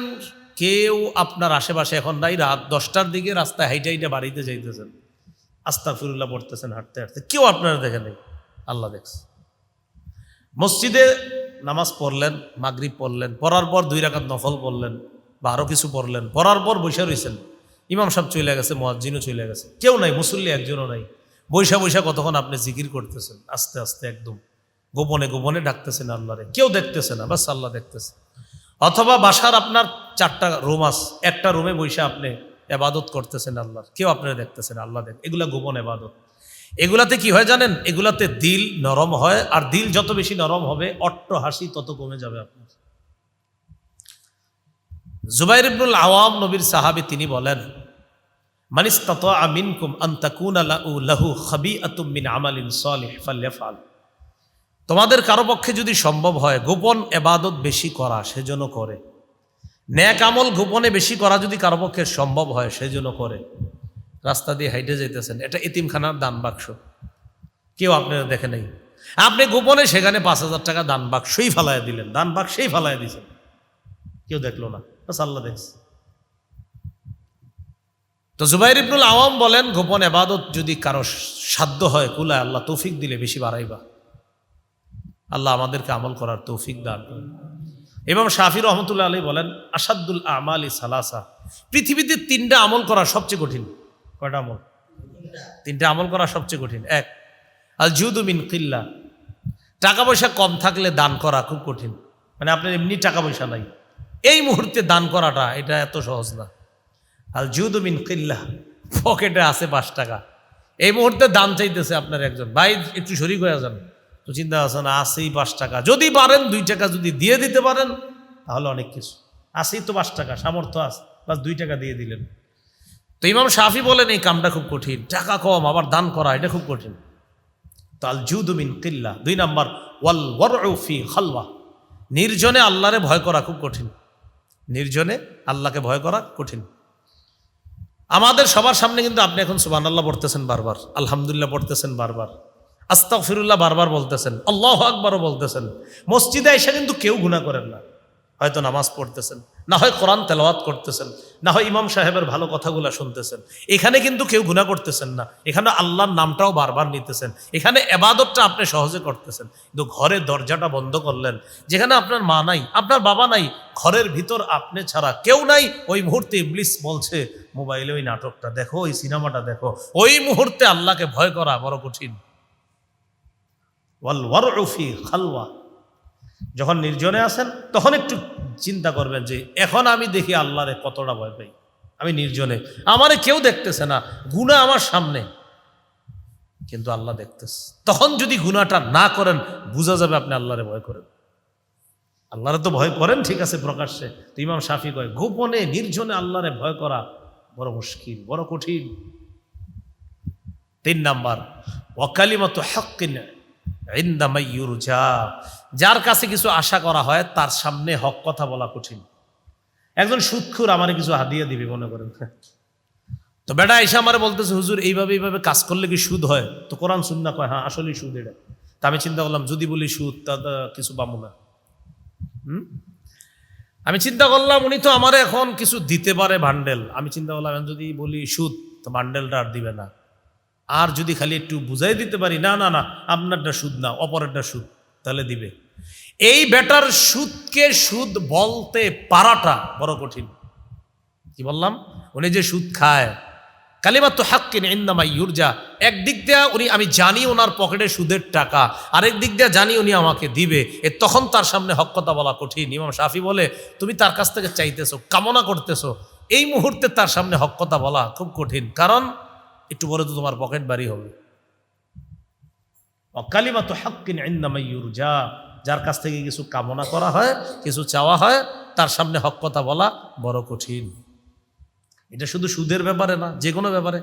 কেউ আপনার আশেপাশে এখন নাই, রাত 10টার দিকে রাস্তায় হাইটা বাড়িতে যাইতেছেন, আস্তাগফিরুল্লাহ পড়তেছেন হাঁটতে হাঁটতে, কেউ আপনারা দেখে নেই, আল্লাহ দেখছে। মসজিদে নামাজ পড়লেন, মাগরিব পড়লেন, পড়ার পর 2 রাকাত নফল পড়লেন বা আরও কিছু পড়লেন, পড়ার পর বৈশা রয়েছেন, ইমাম সাহেব চলে গেছে, মুয়াজ্জিনও চলে গেছে, কেউ নাই, মুসল্লি একজনও নাই। বৈশা কতক্ষণ আপনি জিকির করতেছেন, আস্তে আস্তে একদম গোপনে ডাকতেছেন আল্লাহরে, কেউ দেখতেছে না, বাস আল্লাহ দেখতেছে। অথবা বাসার আপনার 4টা রুম আছে, একটা রুমে বৈশা আপনি ইবাদত করতেছেন আল্লাহর, কেউ আপনারা দেখতেছেন, আল্লাহ দেখ। এগুলা গোপন ইবাদত। এগুলাতে কি হয় জানেন? এগুলাতে দিল নরম হয়, আর দিল যত বেশি নরম হবে, অট্ট হাসি তত কমে যাবে আপনার। জুবাইর ইবনুল আওয়াম নবীর সাহাবী, তিনি বলেন, মান ইসতাতাআ মিনকুম আন তাকুনা লাহু খাবিআতুম মিন আমালিন সালিহ ফালইফআল। তোমাদের কারো পক্ষে যদি সম্ভব হয় গোপন ইবাদত বেশি করা, সেজন্য করে। নেক আমল গোপনে বেশি করা যদি কারো পক্ষে সম্ভব হয়, সেজন্য করে। রাস্তা দিয়ে হাইটে যাইতেছেন, এটা এতিমখানার দান বাক্স, কেউ আপনারা দেখে নাই, আপনি গোপনে সেখানে 5,000 টাকা দান বাক্সই ফালাইয়া দিলেন, দান বাক্সেই ফালাইয়া দিয়েছেন, কেউ দেখলো না, বাস আল্লাহ দেখছে। তো জুবাইর ইবনুল আওয়াম বলেন, গোপন ইবাদত যদি কারো সাধ্য হয়, কুলায়, আল্লাহ তৌফিক দিলে বেশি বাড়াইবা। আল্লাহ আমাদেরকে আমল করার তৌফিক দান করেন। এবং শাফি রহমতুল্লাহ আলাইহি বলেন, আসাদুল আমালি সালাসা, পৃথিবীতে 3টা আমল করা সবচেয়ে কঠিন। কয়টা আমল? 3টা আমল করা সবচেয়ে কঠিন। 1, আল জুদু মিন কিল্লা, টাকা পয়সা কম থাকলে দান করা খুব কঠিন। মানে আপনার এমনি টাকা পয়সা নাই, এই মুহূর্তে দান করাটা এটা এত সহজ না। আল জুদু মিন কিল্লা, পকেটে আছে 5 টাকা, এই মুহূর্তে দান চাইতেছে আপনার একজন, ভাই একটু শরীক হয়ে যান, তো চিন্তা আছে না, আছেই 5 টাকা, যদি পারেন 2 টাকা যদি দিয়ে দিতে পারেন তাহলে অনেক কিছু। আছেই তো 5 টাকা, সামর্থ্য আছে, বাস 2 টাকা দিয়ে দিলেন। তো ইমাম শাফি বলেন এই কামটা খুব কঠিন, টাকা কম আবার দান করা এটা খুব কঠিন। তো আল জুদু মিন কিল্লাহ। 2 নাম্বার ওয়াল ওয়ারউ ফি খালওয়া, নির্জনে আল্লাহরে ভয় করা খুব কঠিন। নির্জনে আল্লাহকে ভয় করা কঠিন। আমাদের সবার সামনে কিন্তু আপনি এখন সুবহানাল্লাহ পড়তেছেন বারবার, আলহামদুলিল্লাহ পড়তেছেন বারবার, আস্তাগফিরুল্লাহ বারবার বলতেছেন, আল্লাহু আকবারও বলতেছেন। মসজিদে এসে কিন্তু কেউ গুনাহ করেন না, হয়তো নামাজ পড়তেছেন, না হয় কোরআন তেলাওয়াত করতেছেন, না হয় ইমাম সাহেবের ভালো কথাগুলো শুনতেছেন। এখানে কিন্তু কেউ গুনাহ করতেছেন না, এখানে আল্লাহর নামটাও বারবার নিতেছেন, এখানে ইবাদতটা আপনি সহজে করতেছেন। কিন্তু ঘরের দরজাটা বন্ধ করলেন, যেখানে আপনার মা নাই, আপনার বাবা নাই, ঘরের ভিতর আপনি ছাড়া কেউ নাই, ওই মুহূর্তে ইবলিস বলছে মোবাইলে ওই নাটকটা দেখো, ওই সিনেমাটা দেখো। ওই মুহূর্তে আল্লাহকে ভয় করা বড় কঠিন। ওয়াল ওয়ারউ ফি খালওয়া, যখন নির্জনে আছেন তখন একটু চিন্তা করবেন যে এখন আমি দেখি আল্লাহরে কতটা ভয় পাই। আমি নির্জনে, আমারে কেউ দেখতেছে না, গুনাহ আমার সামনে, কিন্তু আল্লাহ দেখতেছে। তখন যদি গুনাহটা না করেন বোঝা যাবে আপনি আল্লাহরে ভয় করেন। আল্লাহরে তো ভয় করেন ঠিক আছে প্রকাশ্যে, তো ইমাম শাফি কয় গোপনে নির্জনে আল্লাহরে ভয় করা বড় মুশকিল, বড় কঠিন। 3 নাম্বার ওয়াকালিমাতু হাক্কিন ইনদা মাইয়ুরজা, যার কাছে কিছু আশা করা হয় তার সামনে হক কথা বলা কঠিন। একজন সুদখোর আমারে কিছু হাদিয়া দিবে মনে করেন, তো বেটা এসে আমারে বলতেছে হুজুর এইভাবে এইভাবে কাজ করলে কি সুদ হয়? তো কোরআন সুন্নাহ কয় হ্যাঁ আসলেই সুদ এটা। তা আমি চিন্তা করলাম যদি বলি সুদ তা কিছু পাবো না। আমি চিন্তা করলাম উনি তো আমারে এখন কিছু দিতে পারে বান্ডেল, আমি চিন্তা করলাম যদি বলি সুদ তো বান্ডেলটা আর দিবে না, আর যদি খালি একটু বুঝাই দিতে পারি না না না আপনারটা সুদ না অপরেরটা সুদ, তাহলে দিবে। এই বেটার সুদকে সুদ বলতে পারাটা বড় কঠিন। কি বললাম? উনি যে সুদ খায়, কালিমাতু হাক্কিন ইনদা মাইয়ুরজা, একদিক দিয়ে উনি আমি জানি ওনার পকেটে সুদের টাকা, আরেক দিক দিয়ে জানি উনি আমাকে দিবে, তখন তার সামনে হক কথা বলা কঠিন। ইমাম শাফি বলে তুমি তার কাছ থেকে চাইতেছো, কামনা করতেছো, এই মুহূর্তে তার সামনে হক কথা বলা খুব কঠিন, কারণ একটু পরে তো তোমার পকেট বাড়ি হবে। কালিমাতু হাক্কিন ইনদা মাইয়ুরজা, যার কাছ থেকে কিছু কামনা করা হয়, কিছু চাওয়া হয়, তার সামনে হক কথা বলা বড় কঠিন। এটা শুধু সুদের ব্যাপারে না, যে কোনো ব্যাপারে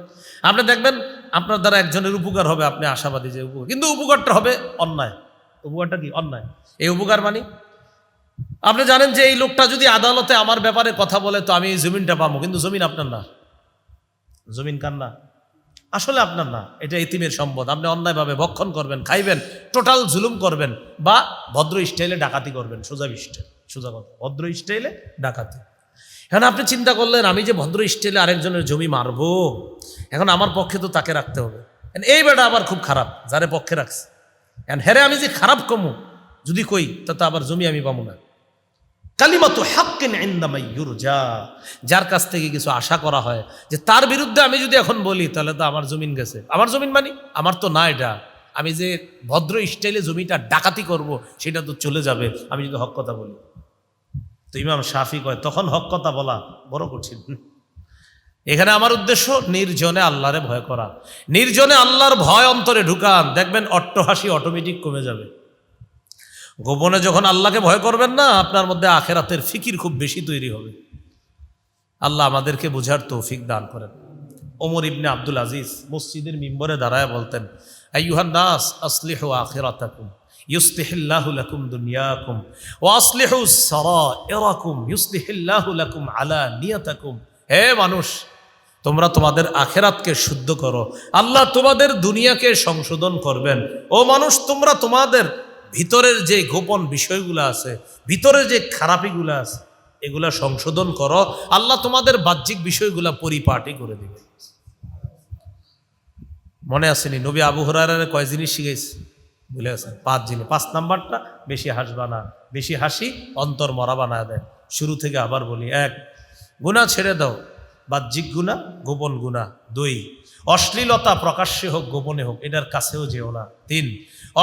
আপনি দেখবেন আপনার দ্বারা একজনের উপকার হবে, আপনি আশাবাদী যে উপকার, কিন্তু উপকারটা হবে অন্যায়। উপকারটা কি? অন্যায়। এই উপকার মানে আপনি জানেন যে এই লোকটা যদি আদালতে আমার ব্যাপারে কথা বলে তো আমি এই জমিনটা পাবো, কিন্তু জমিন আপনার না। জমিন কার না? আসলে আপনার না, এটা এতিমের সম্পদ। আপনি অন্যায়ভাবে ভক্ষণ করবেন, খাইবেন, টোটাল জুলুম করবেন, বা ভদ্র স্টাইলে ডাকাতি করবেন। সোজা কথা, ভদ্র স্টাইলে ডাকাতি। এখন আপনি চিন্তা করলেন আমি যে ভদ্র স্টাইলে আরেকজনের জমি মারবো, এখন আমার পক্ষে তো তাকে রাখতে হবে। এই বেটা আবার খুব খারাপ, যারে পক্ষে রাখছে, এখন হেরে আমি যে খারাপ কমু যদি কই তা আবার জমি আমি পাবো না। কালিমাতু হাক্কিন ইনদা মাইয়ুরজা, যার কাছ থেকে কিছু আশা করা হয়, যে তার বিরুদ্ধে আমি যদি এখন বলি তাহলে তো আমার জমিন গেছে। আমার জমিন মানে আমার তো না, এটা আমি যে ভদ্র স্টাইলে জমিটা ডাকাতি করব সেটা তো চলে যাবে আমি যদি হক কথা বলি। তো ইমাম শাফি কয় তখন হক কথা বলা বড় কঠিন। এখানে আমার উদ্দেশ্য নির্জনে আল্লাহরে ভয় করা। নির্জনে আল্লাহর ভয় অন্তরে ঢুকান, দেখবেন অট্টহাসি অটোমেটিক কমে যাবে। গোপনে যখন আল্লাহকে ভয় করবেন না, আপনার মধ্যে আখেরাতের ফিকির খুব বেশি তৈরি হবে। আল্লাহ আমাদেরকে বুঝার তৌফিক দান করেন। ওমর ইবনে আব্দুল আজিজ মসজিদের মিম্বরে দাঁড়ায় বলতেন, আইয়ুহান নাস আসলিহু আখিরাতাকুম ইউসলিহিল্লাহু লাকুম দুনিয়াকুম ওয়া আসলিহু সারাইরাকুম ইউসলিহিল্লাহু লাকুম আলানিয়াতাকুম। হে মানুষ, তোমরা তোমাদের আখেরাতকে শুদ্ধ করো, আল্লাহ তোমাদের দুনিয়াকে সংশোধন করবেন। ও মানুষ, তোমরা তোমাদের ভিতরের যে গোপন বিষয়গুলো আছে, ভিতরের যে খারাপিগুলো আছে, এগুলা সংশোধন করো, আল্লাহ তোমাদের বাহ্যিক বিষয়গুলা পরিপাটি করে দিবে। মনে আসেনি নবী আবু হুরায়রার কয় জিনিস শিখাইছে? ভুলে আছেন? 5 জিনিস। 5 নাম্বারটা বেশি হাসবা না, বেশি হাসি অন্তর মরা বানায় দেয়। শুরু থেকে আবার বলি, 1 গুনাহ ছেড়ে দাও, বাহ্যিক গুনাহ, গোপন গুনাহ। 2 অশ্লীলতা প্রকাশ্যে হোক গোপনে হোক এটার কাছেও যেও না। 3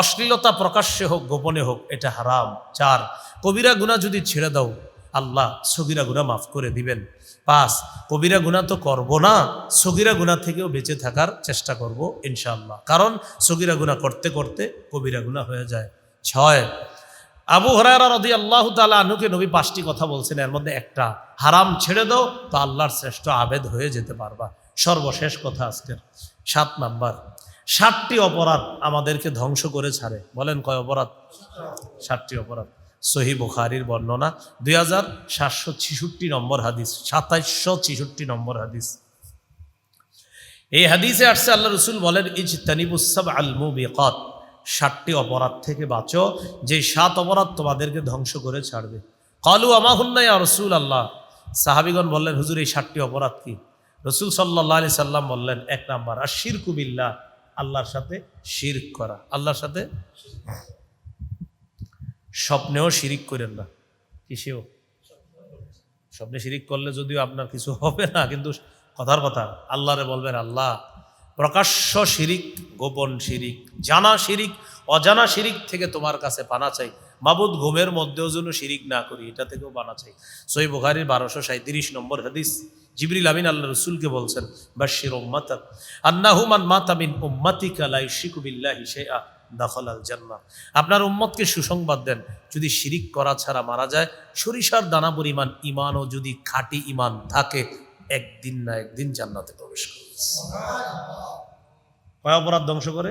অশ্লীলতা প্রকাশ্যে হোক গোপনে হোক এটা হারাম। 4 কবিরা গুনাহ যদি ছেড়ে দাও, আল্লাহ সগীরা গুনাহ মাফ করে দিবেন। 5, কবিরা গুনাহ তো করব না, সগীরা গুনাহ থেকেও বেঁচে থাকার চেষ্টা করব ইনশাআল্লাহ, কারণ সগীরা গুনাহ করতে করতে কবিরা গুনাহ হয়ে যায়। 6, আবু হুরায়রা রাদিয়াল্লাহু তাআলা আনহুকে নবী 5টি কথা বলছেন, এর মধ্যে একটা, হারাম ছেড়ে দাও তো আল্লাহর শ্রেষ্ঠ আবেদ হয়ে যেতে পারবা। সর্বশেষ কথা আজকের 7 নাম্বার, 7টি অপরাধ আমাদেরকে ধ্বংস করে ছাড়ে। বলেন কয় অপরাধ? 7টি অপরাধ। সহিহ বুখারীর বর্ণনা, 2766 নম্বর হাদিস, 2766 নম্বর হাদিস। এই হাদিসে আসছে আল্লাহ রাসূল বলেন, ইজতানিবুস সাবআল মুবিকাত, 7টি অপরাধ থেকে বাঁচো, যে 7 অপরাধ তোমাদেরকে ধ্বংস করে ছাড়বে। ক্বালু আমা হুন্না ইয়া রাসূলুল্লাহ, সাহাবীগণ বললেন, হুজুর এই 7টি অপরাধ কি? রাসূল সাল্লাল্লাহু আলাইহি সাল্লাম বললেন, 1 নাম্বার আশিরকু বিল্লাহ, আল্লাহর সাথে শিরক করা। আল্লাহর সাথে, স্বপ্নেও শিরিক করেন না। কিসেও? স্বপ্নে শিরিক করলে যদিও আপনার কিছু হবে না, কিন্তু কথার কথা আল্লাহরে বলবেন, আল্লাহ প্রকাশ্য শিরিক, গোপন শিরিক, জানা শিরিক, অজানা শিরিক থেকে তোমার কাছে পানা চাই। মাবুদ ঘুমের মধ্যেও যেন শিরিক না করি, এটা থেকেও পানা চাই। সহিহ বুখারীর 1237 নম্বর হাদিস, জিবরিল আমিন আল্লাহ রাসূলকে বলছেন, বাশশির উম্মাতাক আন্নাহু মান মাতা মিন উম্মাতিকা লা ইশরিকু বিল্লাহি শাইআ দাখালাল জান্নাহ। আপনার উম্মতকে সুসংবাদ দেন, যদি শিরিক করা ছাড়া মারা যায়, সরিষার দানা পরিমাণ ইমানও যদি খাঁটি ইমান থাকে, একদিন না একদিন জান্নাতে প্রবেশ করবে। কয় অপরাধ ধ্বংস করে?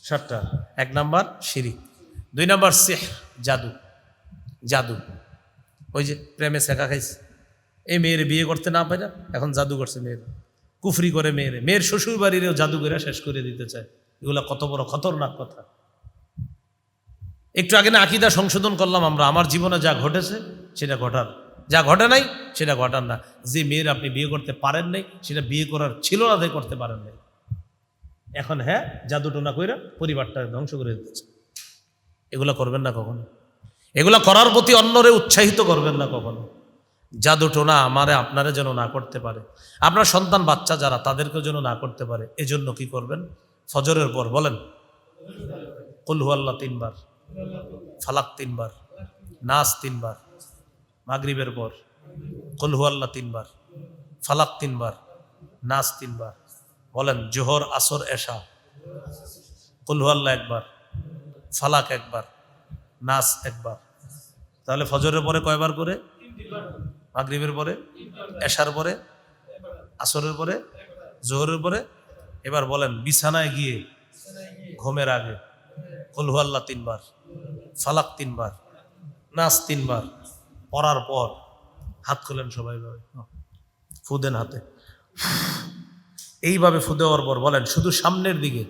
7টা। 1 নাম্বার শিরিক, 2 নাম্বার সিহর, জাদু। জাদু, ওই যে প্রেমে শেখা খাইছে, এই মেয়ের বিয়ে করতে না পারে, এখন জাদু করছে মেয়ের, কুফরি করে মেয়ের শ্বশুর বাড়িরেও জাদু করে শেষ করে দিতে চায়। এগুলা কত বড় খতরনাক কথা। একটু আগে না আকীদা সংশোধন করলাম আমরা, আমার জীবনে যা ঘটেছে সেটা ঘটার, যা ঘটে নাই সেটা ঘটার না। যে মেয়ের আপনি বিয়ে করতে পারেন নাই, সেটা বিয়ে করার ছিল না, তাই করতে পারেন নাই। এখন হ্যাঁ, জাদু টোনা কইরা পরিবারটা ধ্বংস করে দিতেছে। এগুলা করবেন না কখনো, এগুলা করার প্রতি অন্যরে উৎসাহিত করবেন না কখনো। জাদু টোনা আমারে আপনারা যেন না করতে পারে, আপনার সন্তান বাচ্চা যারা তাদেরকেও যেন না করতে পারে। এজন্য কি করবেন? ফজরের পর বলেন কুল হুয়াল্লাহ 3 বার, ফালাক 3 বার, নাস 3 বার। মাগরিবের পর কুল হুয়াল্লাহ 3 বার, ফালাক 3 বার, নাস 3 বার। বলেন জোহর, আসর, এশা কুল হুয়াল্লাহ 1 বার, ফালাক 1 বার, নাস 1 বার। তাহলে ফজরের পরে কয়বার করে? মাগরিবের পরে, এশার পরে, আসরের পরে, জোহরের পরে। এবার বলেন বিছানায় গিয়ে ঘুমের আগে কুল হুয়াল্লাহ 3 বার, ফালাক 3 বার, নাস 3 বার পড়ার পর হাত খোলেন সবাই, ফু দেন হাতে। এইভাবে ফু দেওয়ার পর বলেন শুধু সামনের দিকে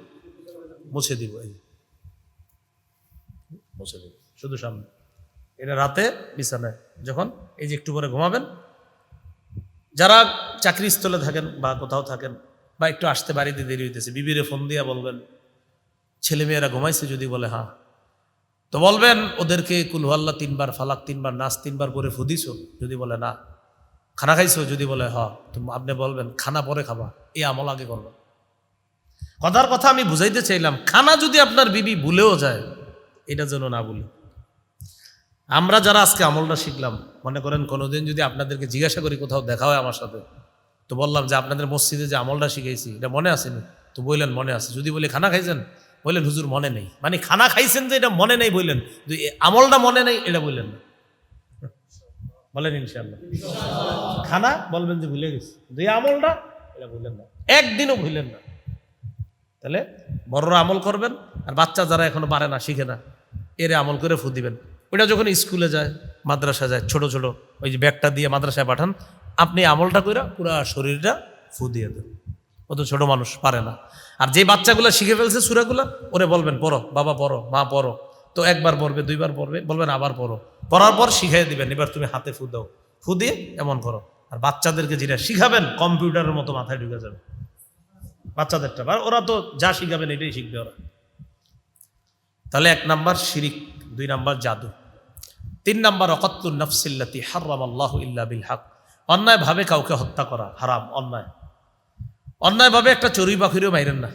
মুছে দিব, এই মুছে দিব শুধু সামনে। এটা রাতে বিছানায় যখন এই যে একটু পরে ঘুমাবেন, যারা চাকরিস্থলে থাকেন বা কোথাও থাকেন, বা একটু আসতে বাড়িতে দেরি হইতেছে, বিবিরে ফোন দিয়া বলবেন, ছেলেমেয়েরা ঘুমাইছে যদি বলে হ্যাঁ, তো বলবেন ওদেরকে কুল হুয়াল্লাহ 3 বার, ফালাক 3 বার, নাস 3 বার করে ফুদিস, যদি বলে না। খানা খাইছো যদি বলে হ্যাঁ, তো আপনি বলবেন খানা পরে খাবা, এই আমল আগে করবেন। কথার কথা আমি বুঝাইতে চাইলাম, খানা যদি আপনার বিবি ভুলেও যায়, এটা যেন না ভুলি। আমরা যারা আজকে আমলটা শিখলাম, মনে করেন কোনোদিন যদি আপনাদেরকে জিজ্ঞাসা করি, কোথাও দেখা হয় আমার সাথে, তো বললাম যে আপনাদের মসজিদে যে আমলটা শিখাইছি এটা মনে আসেনি, তো বললেন মনে আছে। যদি বলি খানা খাইছেন, বললেন হুজুর মনে নেই। মানে খানা খাইছেন যে এটা মনে নেই বললেন, আমলটা মনে নেই এটা বললেন না। বলেন ইনশাআল্লাহ। খানা বলবেন যে ভুলে গেছি, এই আমলটা এটা বললেন না, একদিনও ভুললেন না। তাহলে বড়রা আমল করবেন, আর বাচ্চা যারা এখনো পারে না, শিখে না, এরে আমল করে ফু দিবেন। ওইটা যখন স্কুলে যায়, মাদ্রাসা যায়, ছোট ছোট ওই যে ব্যাগটা দিয়ে মাদ্রাসায় পাঠান, আপনি আমলটা করে পুরা শরীরটা ফু দিয়ে দেন। ও তো ছোট মানুষ, পারে না। আর যে বাচ্চাগুলো শিখে ফেলছে সূরাগুলো, ওরে বলবেন পড়ো বাবা, পড়ো মা, পড়ো। তো একবার পড়বে, 2 বার পড়বে, বলবেন আবার পড়ো। পড়ার পর শিখাই দিবেন, এবার তুমি হাতে ফু দাও, ফু দিয়ে এমন করো। আর বাচ্চাদেরকে যেটা শিখাবেন কম্পিউটারের মতো মাথায় ঢুকে যাবে বাচ্চাদেরটা, ওরা তো যা শিখাবেন এটাই শিখবে ওরা। তাহলে 1 নাম্বার শিরিক, 2 নাম্বার জাদু, 3 নাম্বার অকাত্তুন নাফসিল্লাতি হারামাল্লাহু ইল্লা বিল হক, অন্যায়ভাবে কাউকে হত্যা করা হারাম, অন্যায়। অন্যায়ভাবে একটা চড়ুই পাখিরও মাইরেন না,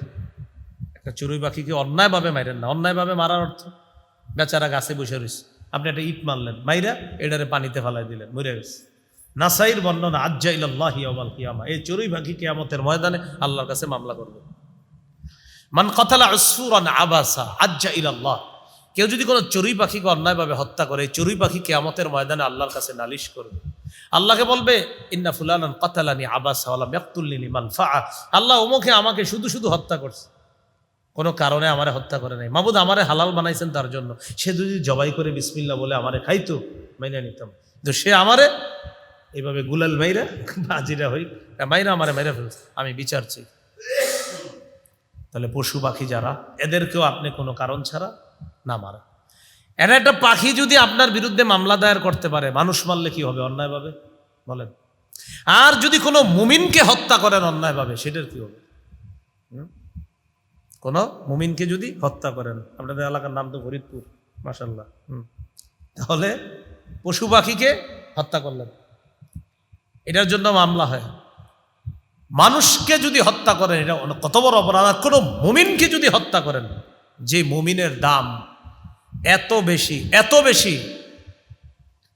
একটা চড়ুই পাখিকে অন্যায়ভাবে মাইরেন না। অন্যায়ভাবে মারার অর্থ বেচারা গাছে বসে রয়েছে, আপনি একটা ইট মারলেন, মাইরা এটারে পানিতে ফালাই দিলেন, মরে গেছে। নাসাইর বর্ণনা আজ্জা ইলাল্লাহি ইয়াওমাল কিয়ামা, এই চড়ুই পাখি কিয়ামতের ময়দানে আল্লাহর কাছে মামলা করবে। মান কাতালা উসফুরান আবাসা আজ্জা ইলাল্লাহ, কেউ যদি কোনো চড়ুই পাখিকে অন্যায়ভাবে হত্যা করে, এই চড়ুই পাখি কিয়ামতের ময়দানে আল্লাহর কাছে নালিশ করবে। আল্লাহকে বলবে ইন্না ফুলানান কাতালানি আবাসা ওয়া লাম ইয়াকতুলনি লিমান ফাআ, আল্লাহ অমুকে আমাকে শুধু শুধু হত্যা করছে, কোনো কারণে আমারে হত্যা করে নাই। মাবুদ আমারে হালাল বানাইছেন তার জন্য, সে যদি জবাই করে বিসমিল্লাহ বলে আমারে খাইতো মাইনা নিতাম, কিন্তু সে আমারে এইভাবে গুলাল মাইরা বাজিরা হই মাইরা আমারে মাইরা ফেলছে, আমি বিচার চাই। তাহলে পশু পাখি যারা, এদেরকেও আপনি কোনো কারণ ছাড়া না মারা। এরা একটা পাখি যদি আপনার বিরুদ্ধে মামলা দায়ের করতে পারে, মানুষ মারলে কি হবে অন্যায়ভাবে বলেন? আর যদি কোনো মুমিনকে হত্যা করেন অন্যায়ভাবে, সেটার কি হবে? কোনো মুমিনকে যদি হত্যা করেন, আপনাদের এলাকার নাম তো ফরিদপুর, মাশাআল্লাহ, তাহলে পশু পাখিকে হত্যা করলেন, এটার জন্য মামলা হয়। মানুষকে যদি হত্যা করেন, এটা কত বড় অপরাধ। আর কোনো মুমিনকে যদি হত্যা করেন, যে মুমিনের দাম এত বেশি, এত বেশি,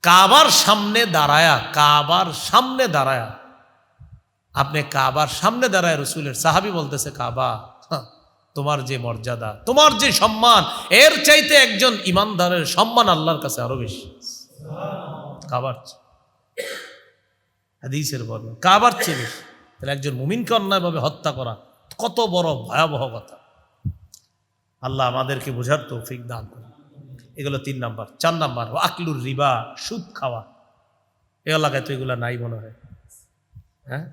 কাবার সামনে দাঁড়ায়া, কাবার সামনে দাঁড়ায়া, আপনি কাবার সামনে দাঁড়ায় রসুলের সাহাবী বলতেছে, কাবা তোমার যে মর্যাদা, তোমার যে সম্মান, এর চাইতে একজন ইমানদারের সম্মান আল্লাহর কাছে আরো বেশি। কাবার হাদিসের বর্ণনা, কাবার চেয়ে বেশি। তাহলে একজন মুমিনকে অন্যায়ভাবে হত্যা করা কত বড় ভয়াবহ কথা। আল্লাহ আমাদেরকে বোঝার তৌফিক দান করে। এগুলো 3 নাম্বার। 4 নাম্বার আকলুর রিবা, সুদ খাওয়া। এ এলাকায় তো এগুলো নাই মনে হয়, হ্যাঁ,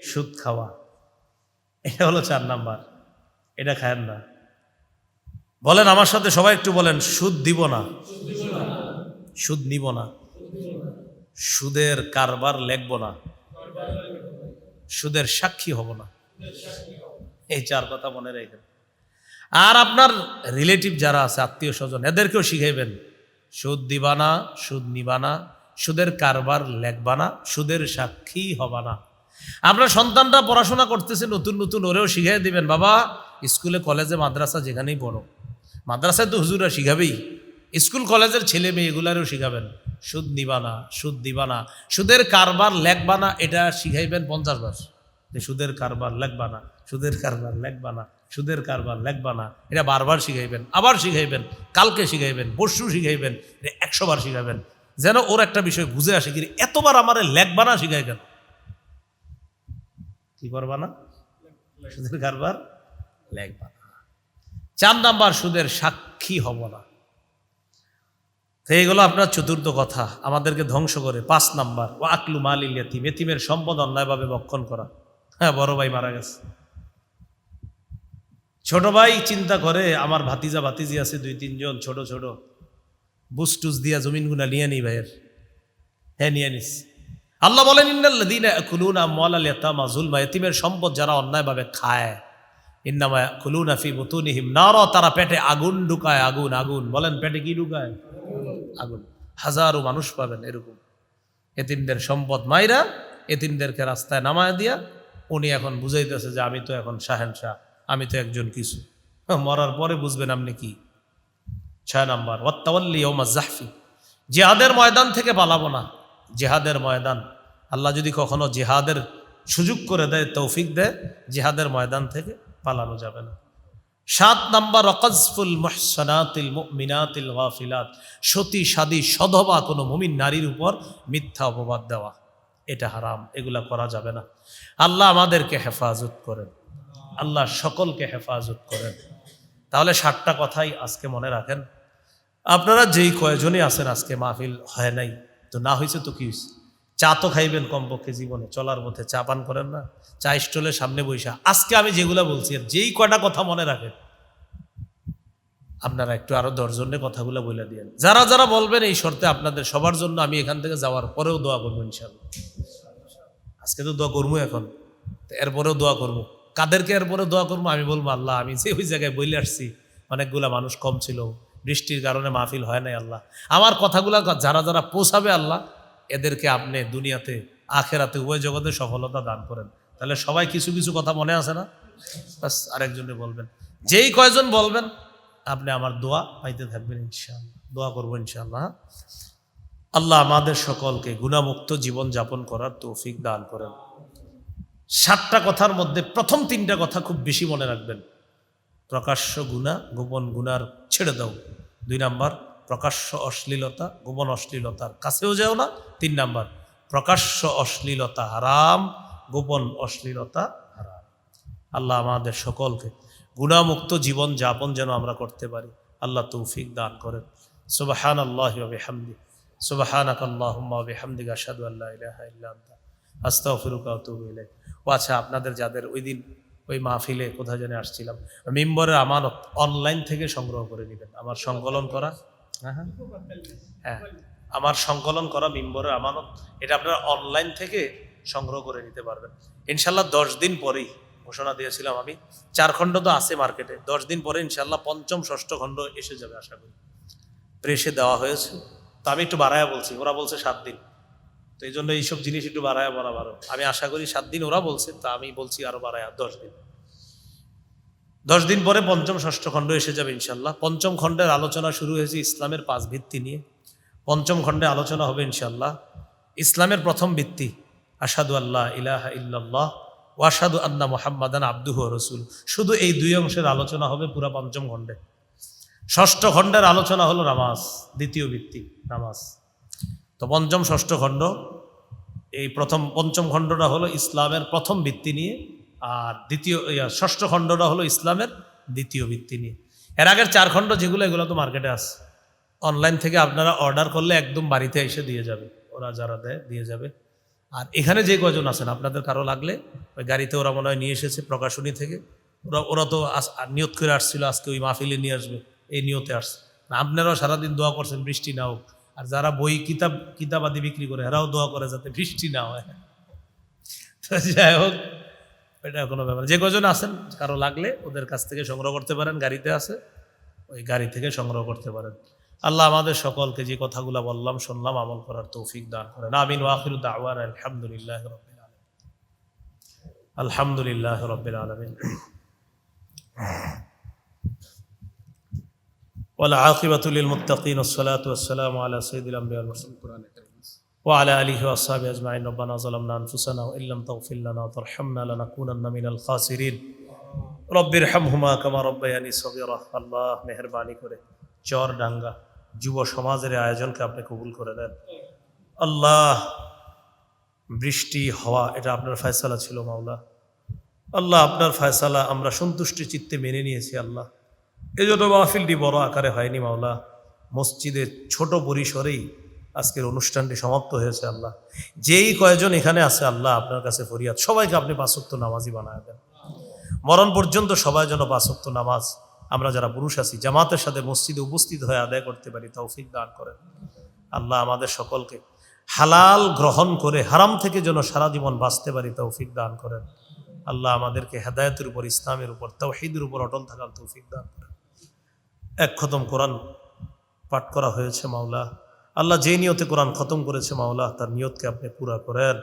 সুদ খাওয়া, এটা হলো 4 নাম্বার। এটা খায়েন না। বলেন আমার সাথে সবাই একটু বলেন, সুদ দিব না, সুদ নিব না, সুদের কারবার লেখব না, সুদের সাক্ষী হব না। এই 4 কথা মনে রাখবেন। আর আপনার রিলেটিভ যারা আছে, আত্মীয় স্বজন, এদেরকেও শিখাইবেন, সুদ দিবা না, সুদ নিবা না, সুদের কারবার লেখবা না, সুদের সাক্ষী হবা না। আপনার সন্তানরা পড়াশোনা করতেছে নতুন নতুন, ওরেও শিখাই দিবেন, বাবা স্কুলে কলেজে মাদ্রাসা যেখানেই পড়ো, মাদ্রাসায় তো হুজুরা শিখাবেই, স্কুল কলেজের ছেলে মেয়ে এগুলারও শিখাবেন, সুদ নিবা না, সুদ দিবা না, সুদের কারবার লেখবা না। এটা শিখাইবেন 50 বার, যে সুদের কারবার লেখবা না, সুদের কারবার লেখবা না, সুদের কারবার লেখবা না। এটা বারবার শিখাইবেন, আবার শিখাইবেন, কালকে শিখাইবেন, পরশু শিখাইবেন, 100 বার শিখাবেন, যেন ওর একটা বিষয় বুঝে আসে, কি এতবার আমারে লেখবা না শিখাই কেন? কি করবা না? সুদের কারবার লেখবা না। 4 নাম্বার, সুদের সাক্ষী হব না। এইগুলো আপনার চতুর্থ কথা, আমাদেরকে ধ্বংস করে। 5 নাম্বার ও আকলু মালিল ইয়াতিম, এতিমের সম্পদ অন্যায়ভাবে ভক্ষণ করা। হ্যাঁ, বড় ভাই মারা গেছে, ছোট ভাই চিন্তা করে আমার ভাতিজা ভাতিজি আছে 2-3 জন, ছোট ছোট, বুস্টুস দিয়া জমিনগুনা নিয়ে নি ভাইয়ের, হ্যাঁ নিয়ে নিস। আল্লাহ বলেন ইন্নাল্লাযীনা ইয়াকুলুনা আমওয়ালাল ইয়াতামা যুলমা, এতিমের সম্পদ যারা অন্যায়ভাবে খায়, ইন্নামা ইয়াকুলুনা ফি বুতুনিহিম নারা, তারা পেটে আগুন ঢুকায়। আগুন, আগুন, বলেন পেটে কি ঢুকায়? আগুন। হাজারো মানুষ পাবেন এরকম, এতিমদের সম্পদ মাইরা, এতিমদেরকে রাস্তায় নামায় দিয়া উনি এখন বুঝাইতেছে যে আমি তো এখন শাহেনশাহ, আমি তো একজন কিছু। মরার পরে বুঝবেন আপনি কি। 6 নাম্বার ওয়াত্তাওয়াল্লি ইয়াউমাজ জাহফি, জিহাদের ময়দান থেকে পালাবো না। জিহাদের ময়দান, আল্লাহ যদি কখনো জিহাদের সুযোগ করে দেয়, তৌফিক দেয়, জিহাদের ময়দান থেকে পালানো যাবে না। 7 নাম্বার ওয়াকাযফুল মুহসানাতিল মুমিনাতিল গাফিলাত, সতী সাদী সধবা কোনো মুমিন নারীর উপর মিথ্যা অপবাদ দেওয়া, এটা হারাম, এগুলা করা যাবে না। আল্লাহ আমাদেরকে হেফাজত করেন, আল্লাহ সকলকে হেফাজত করেন। তাহলে 7টা কথাই আজকে মনে রাখেন। আপনারা যেই কয়জনই আছেন, আজকে মাহফিল হয় নাই তো, না হয়েছে তো কি হয়েছে, চা তো খাইবেন কমপক্ষে, জীবনে চলার পথে চা পান করেন না? চা স্টলের সামনে বৈশা আজকে আমি যেগুলা বলছি, যেই কয়টা কথা মনে রাখেন, আপনারা একটু আরো 10 জনের কথাগুলো বলে দিয়েন। যারা যারা বলবেন এই শর্তে, আপনাদের সবার জন্য আমি এখান থেকে যাওয়ার পরেও দোয়া করবো ইনশাআল্লাহ। আজকে তো দোয়া করবো, এখন এরপরেও দোয়া করবো। কাদেরকে এরপরে দোয়া করবো? আমি বলবো, আল্লাহ আমি যে ওই জায়গায় বলে আসছি, অনেকগুলা মানুষ কম ছিল, বৃষ্টির কারণে মাহফিল হয় নাই, আল্লাহ আমার কথাগুলা যারা যারা পৌঁছাবে, আল্লাহ এদেরকে আপনি দুনিয়াতে আখেরাতে উভয় জগতে সফলতা দান করেন। তাহলে সবাই কিছু কিছু কথা মনে আছে না? বাস আরেকজনে বলবেন, যেই কয়জন বলবেন আপনি আমার দোয়া পাইতে থাকবেন ইনশাআল্লাহ। দোয়া করবো ইনশাআল্লাহ। আল্লাহ আমাদের সকলকে গুনাহমুক্ত জীবন যাপন করার তৌফিক দান করেন। 7টা কথার মধ্যে প্রথম 3টা কথা খুব বেশি মনে রাখবেন। প্রকাশ্য গুনাহ, গোপন গুনার ছেড়ে দাও। 2 নাম্বার, প্রকাশ্য অশ্লীলতা, গোপন অশ্লীলতার কাছেও যাও না। 3 নাম্বার, প্রকাশ্য অশ্লীলতা হারাম, গোপন অশ্লীলতা হারাম। আল্লাহ আমাদের সকলকে গুনাহমুক্ত জীবন যাপন যেন আমরা করতে পারি, আল্লাহ তৌফিক দান করেন। সুবহানাল্লাহি ওয়া বিহামদিহি, সুবহানাকাল্লাহুম্মা ওয়া বিহামদিকা আশহাদু আল্লা ইলাহা ইল্লা আনতা আস্তাগফিরুকা ওয়া আতুবু ইলাইক। ও আচ্ছা, আপনাদের যাদের ওই দিন ওই মাহফিলে কোথায় জানি আসছিলাম, মিম্বরের আমানত অনলাইন থেকে সংগ্রহ করে নেবেন। আমার সংকলন করা, হ্যাঁ, আমার সংকলন করা মিম্বরের আমানত, এটা আপনারা অনলাইন থেকে সংগ্রহ করে নিতে পারবেন ইনশাল্লাহ। 10 দিন পরেই ঘোষণা দিয়েছিলাম আমি, 4 খণ্ড তো আছে মার্কেটে, 10 দিন পরে ইনশাল্লাহ 5ম 6ষ্ঠ খণ্ড এসে যাবে আশা করি। প্রেসে দেওয়া হয়েছে, তো আমি একটু বাড়ায়া বলছি, ওরা বলছে 7 দিন, তো এই জন্য এইসব জিনিস একটু বাড়ায়া বলা ভালো। আমি আশা করি 7 দিন ওরা বলছে, তা আমি বলছি আরো বাড়ায়া 10 দিন। 10 দিন পরে 5ম 6ষ্ঠ খণ্ড এসে যাবে ইনশাল্লাহ। 5ম খণ্ডের আলোচনা শুরু হয়েছে ইসলামের 5 ভিত্তি নিয়ে। 5ম খণ্ডে আলোচনা হবে ইনশাল্লাহ ইসলামের প্রথম ভিত্তি আশহাদু আল্লা ইলাহা ইল্লাল্লাহ ওয়া আশহাদু আন্না মুহাম্মাদান আবদুহু ওয়া রাসূলুহু। শুধু এই 2 অংশের আলোচনা হবে পুরো 5ম খণ্ডে। 6ষ্ঠ খণ্ডের আলোচনা হলো নামাজ, দ্বিতীয় ভিত্তি নামাজ। তো 5ম 6ষ্ঠ খণ্ড, এই 5ম খণ্ডটা হলো ইসলামের প্রথম ভিত্তি নিয়ে, আর 6ষ্ঠ খণ্ডটা হলো ইসলামের দ্বিতীয় ভিত্তি নিয়ে। এর আগের 4 খণ্ড যেগুলো, এগুলো তো মার্কেটে আছে, অনলাইন থেকে আপনারা অর্ডার করলে একদম বাড়িতে এসে দিয়ে যাবে, ওরা যারা দেয় দিয়ে যাবে। আর এখানে যে কয়জন আছেন আপনাদের কারো লাগলে, ওই গাড়িতে ওরা মনে হয় নিয়ে এসেছে প্রকাশনী থেকে, ওরা তো নিয়ত করে আসছিল আজকে ওই মাহফিলে নিয়ে আসবে, এই নিয়তে আসছে। আপনারাও সারাদিন দোয়া করছেন বৃষ্টি না হোক, আর যারা বই কিতাবাদি বিক্রি করে এরাও দোয়া করে যাতে বৃষ্টি না হয়। তো যাই হোক, এটা কোনো ব্যাপার। যে কজন আছেন কারো লাগলে ওদের কাছ থেকে সংগ্রহ করতে পারেন, গাড়িতে আছে, ওই গাড়ি থেকে সংগ্রহ করতে পারেন। আল্লাহ আমাদের সকলকে যে কথাগুলো বললাম শুনলাম আমল করার তৌফিক দান করেন। আমিন। ওয়া আখিরু দাওয়ানা আলহামদুলিল্লাহি রাব্বিল আলামিন। আলহামদুলিল্লাহি রাব্বিল আলামিন ওয়াল আকিবাতু লিল মুত্তাকিন ওয়াসসালাতু ওয়াসসালামু আলা সাইয়্যিদিল আমবিয়া ওয়াল মুরসালিন ওয়া আলা আলিহি ওয়া আসহাবিহি আজমাইন। রব্বানা যালামনা আনফুসানা ওয়া ইল্লাম তাগফির লানা ওয়া তারহামনা লানাকুনান্না মিনাল খাসিরিন। রব্বিরহামহুমা কামা রাব্বায়ানি সগীরা। আল্লাহ মেহেরবানি করে চরডাঙ্গা যুব সমাজের আয়োজনকে আপনি কবুল করে দেন। আল্লাহ, বৃষ্টি হওয়া এটা আপনার ফয়সালা ছিল মাওলা। আল্লাহ, আপনার ফয়সালা আমরা সন্তুষ্টি চিত্তে মেনে নিয়েছি আল্লাহ। এই জন্য মাহফিলটি বড় আকারে হয়নি মাওলা, মসজিদের ছোট পরিসরেই আজকের অনুষ্ঠানটি সমাপ্ত হয়েছে আল্লাহ। যেই কয়জন এখানে আছে আল্লাহ, আপনার কাছে ফরিয়াদ, সবাইকে আপনি 5 ওয়াক্ত নামাজি বানায় দেন। মরণ পর্যন্ত সবাই যেন 5 ওয়াক্ত নামাজ, আমরা যারা পুরুষ আছি জামাতের সাথে মসজিদে উপস্থিত হয়ে আদায় করতে পারি, তৌফিক দান করেন। আল্লাহ আমাদের সকলকে হালাল গ্রহণ করে হারাম থেকে যেন সারা জীবন বাঁচতে পারি, তৌফিক দান করেন। আল্লাহ আমাদেরকে হেদায়েতের উপর, ইসলামের উপর, তাওহীদের উপর অটল থাকার তৌফিক দান করেন। 1 খতম কোরআন পাঠ করা হয়েছে মাওলা। আল্লাহ যে নিয়তে কোরআন খতম করেছে মাওলা, তার নিয়তকে আপনি পুরা করেন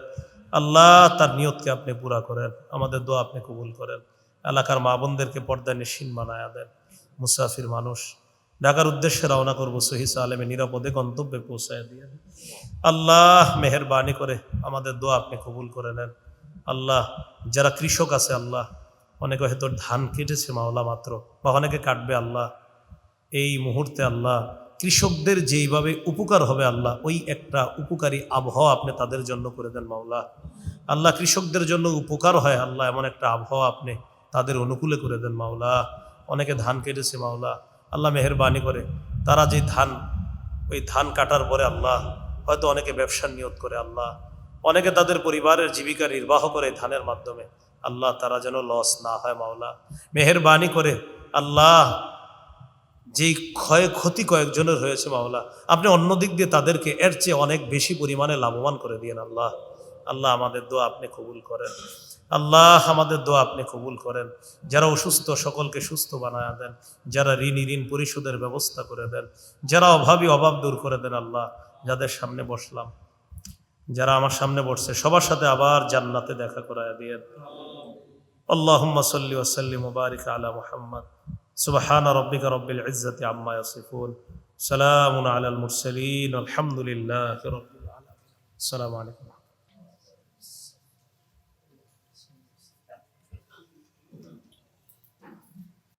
আল্লাহ, তার নিয়তকে আপনি পুরা করেন। আমাদের দোয়া আপনি কবুল করেন। এলাকার মা বোনদেরকে পর্দায় নিশ্চিন্ত বানায়া দেন। মুসাফির মানুষ ঢাকার উদ্দেশ্যে রওনা করবো, সহিহ সালেমে নিরাপদে গন্তব্যে পৌঁছায় দিয়ে আল্লাহ মেহেরবানি করে আমাদের দোয়া আপনি কবুল করে নেন। আল্লাহ, যারা কৃষক আছে আল্লাহ, অনেকে হয়তো ধান কেটেছে মাওলা মাত্র, বা অনেকে কাটবে আল্লাহ, এই মুহূর্তে আল্লাহ কৃষকদের যেইভাবে উপকার হবে আল্লাহ, ওই একটা উপকারী আবহাওয়া আপনি তাদের জন্য করে দেন মাওলা। আল্লাহ, কৃষকদের জন্য উপকার হয় আল্লাহ, এমন একটা আবহাওয়া আপনি তাদের অনুকূলে করে দেন মাওলা। অনেকে ধান কেটেছে মাওলা, আল্লাহ মেহেরবানি করে তারা যে ওই ধান কাটার পরে আল্লাহ হয়তো অনেকে ব্যবসার নিয়ত করে আল্লাহ, অনেকে তাদের পরিবারের জীবিকা নির্বাহ করে ধানের মাধ্যমে আল্লাহ, তারা যেন লস না হয় মাওলা। মেহেরবানি করে আল্লাহ, যেই ক্ষয়ক্ষতি কয়েকজনের হয়েছে মাওলা, আপনি অন্য দিক দিয়ে তাদেরকে এর চেয়ে অনেক বেশি পরিমাণে লাভবান করে দিয়েন আল্লাহ। আল্লাহ আমাদের দোয়া আপনি কবুল করেন আল্লাহ, আমাদের দোয়া আপনি কবুল করেন। যারা অসুস্থ সকলকে সুস্থ বানায়া দেন, যারা ঋণ পরিশোধের ব্যবস্থা করে দেন, যারা অভাবী অভাব দূর করে দেন আল্লাহ। যাদের সামনে বসলাম, যারা আমার সামনে বসছে, সবার সাথে আবার জান্নাতে দেখা করায়া দিয়েন। আল্লাহুম্মা সাল্লি ওয়া সাল্লিম ওয়া বারিক আলা মুহাম্মদ। সুবহানা রাব্বিকা রাব্বিল ইজ্জাতি আম্মা ইয়াসিফুন সালামুন আলাল মুরসালিন আলহামদুলিল্লাহি রাব্বিল আলামিন। আসসালামু আলাইকুম।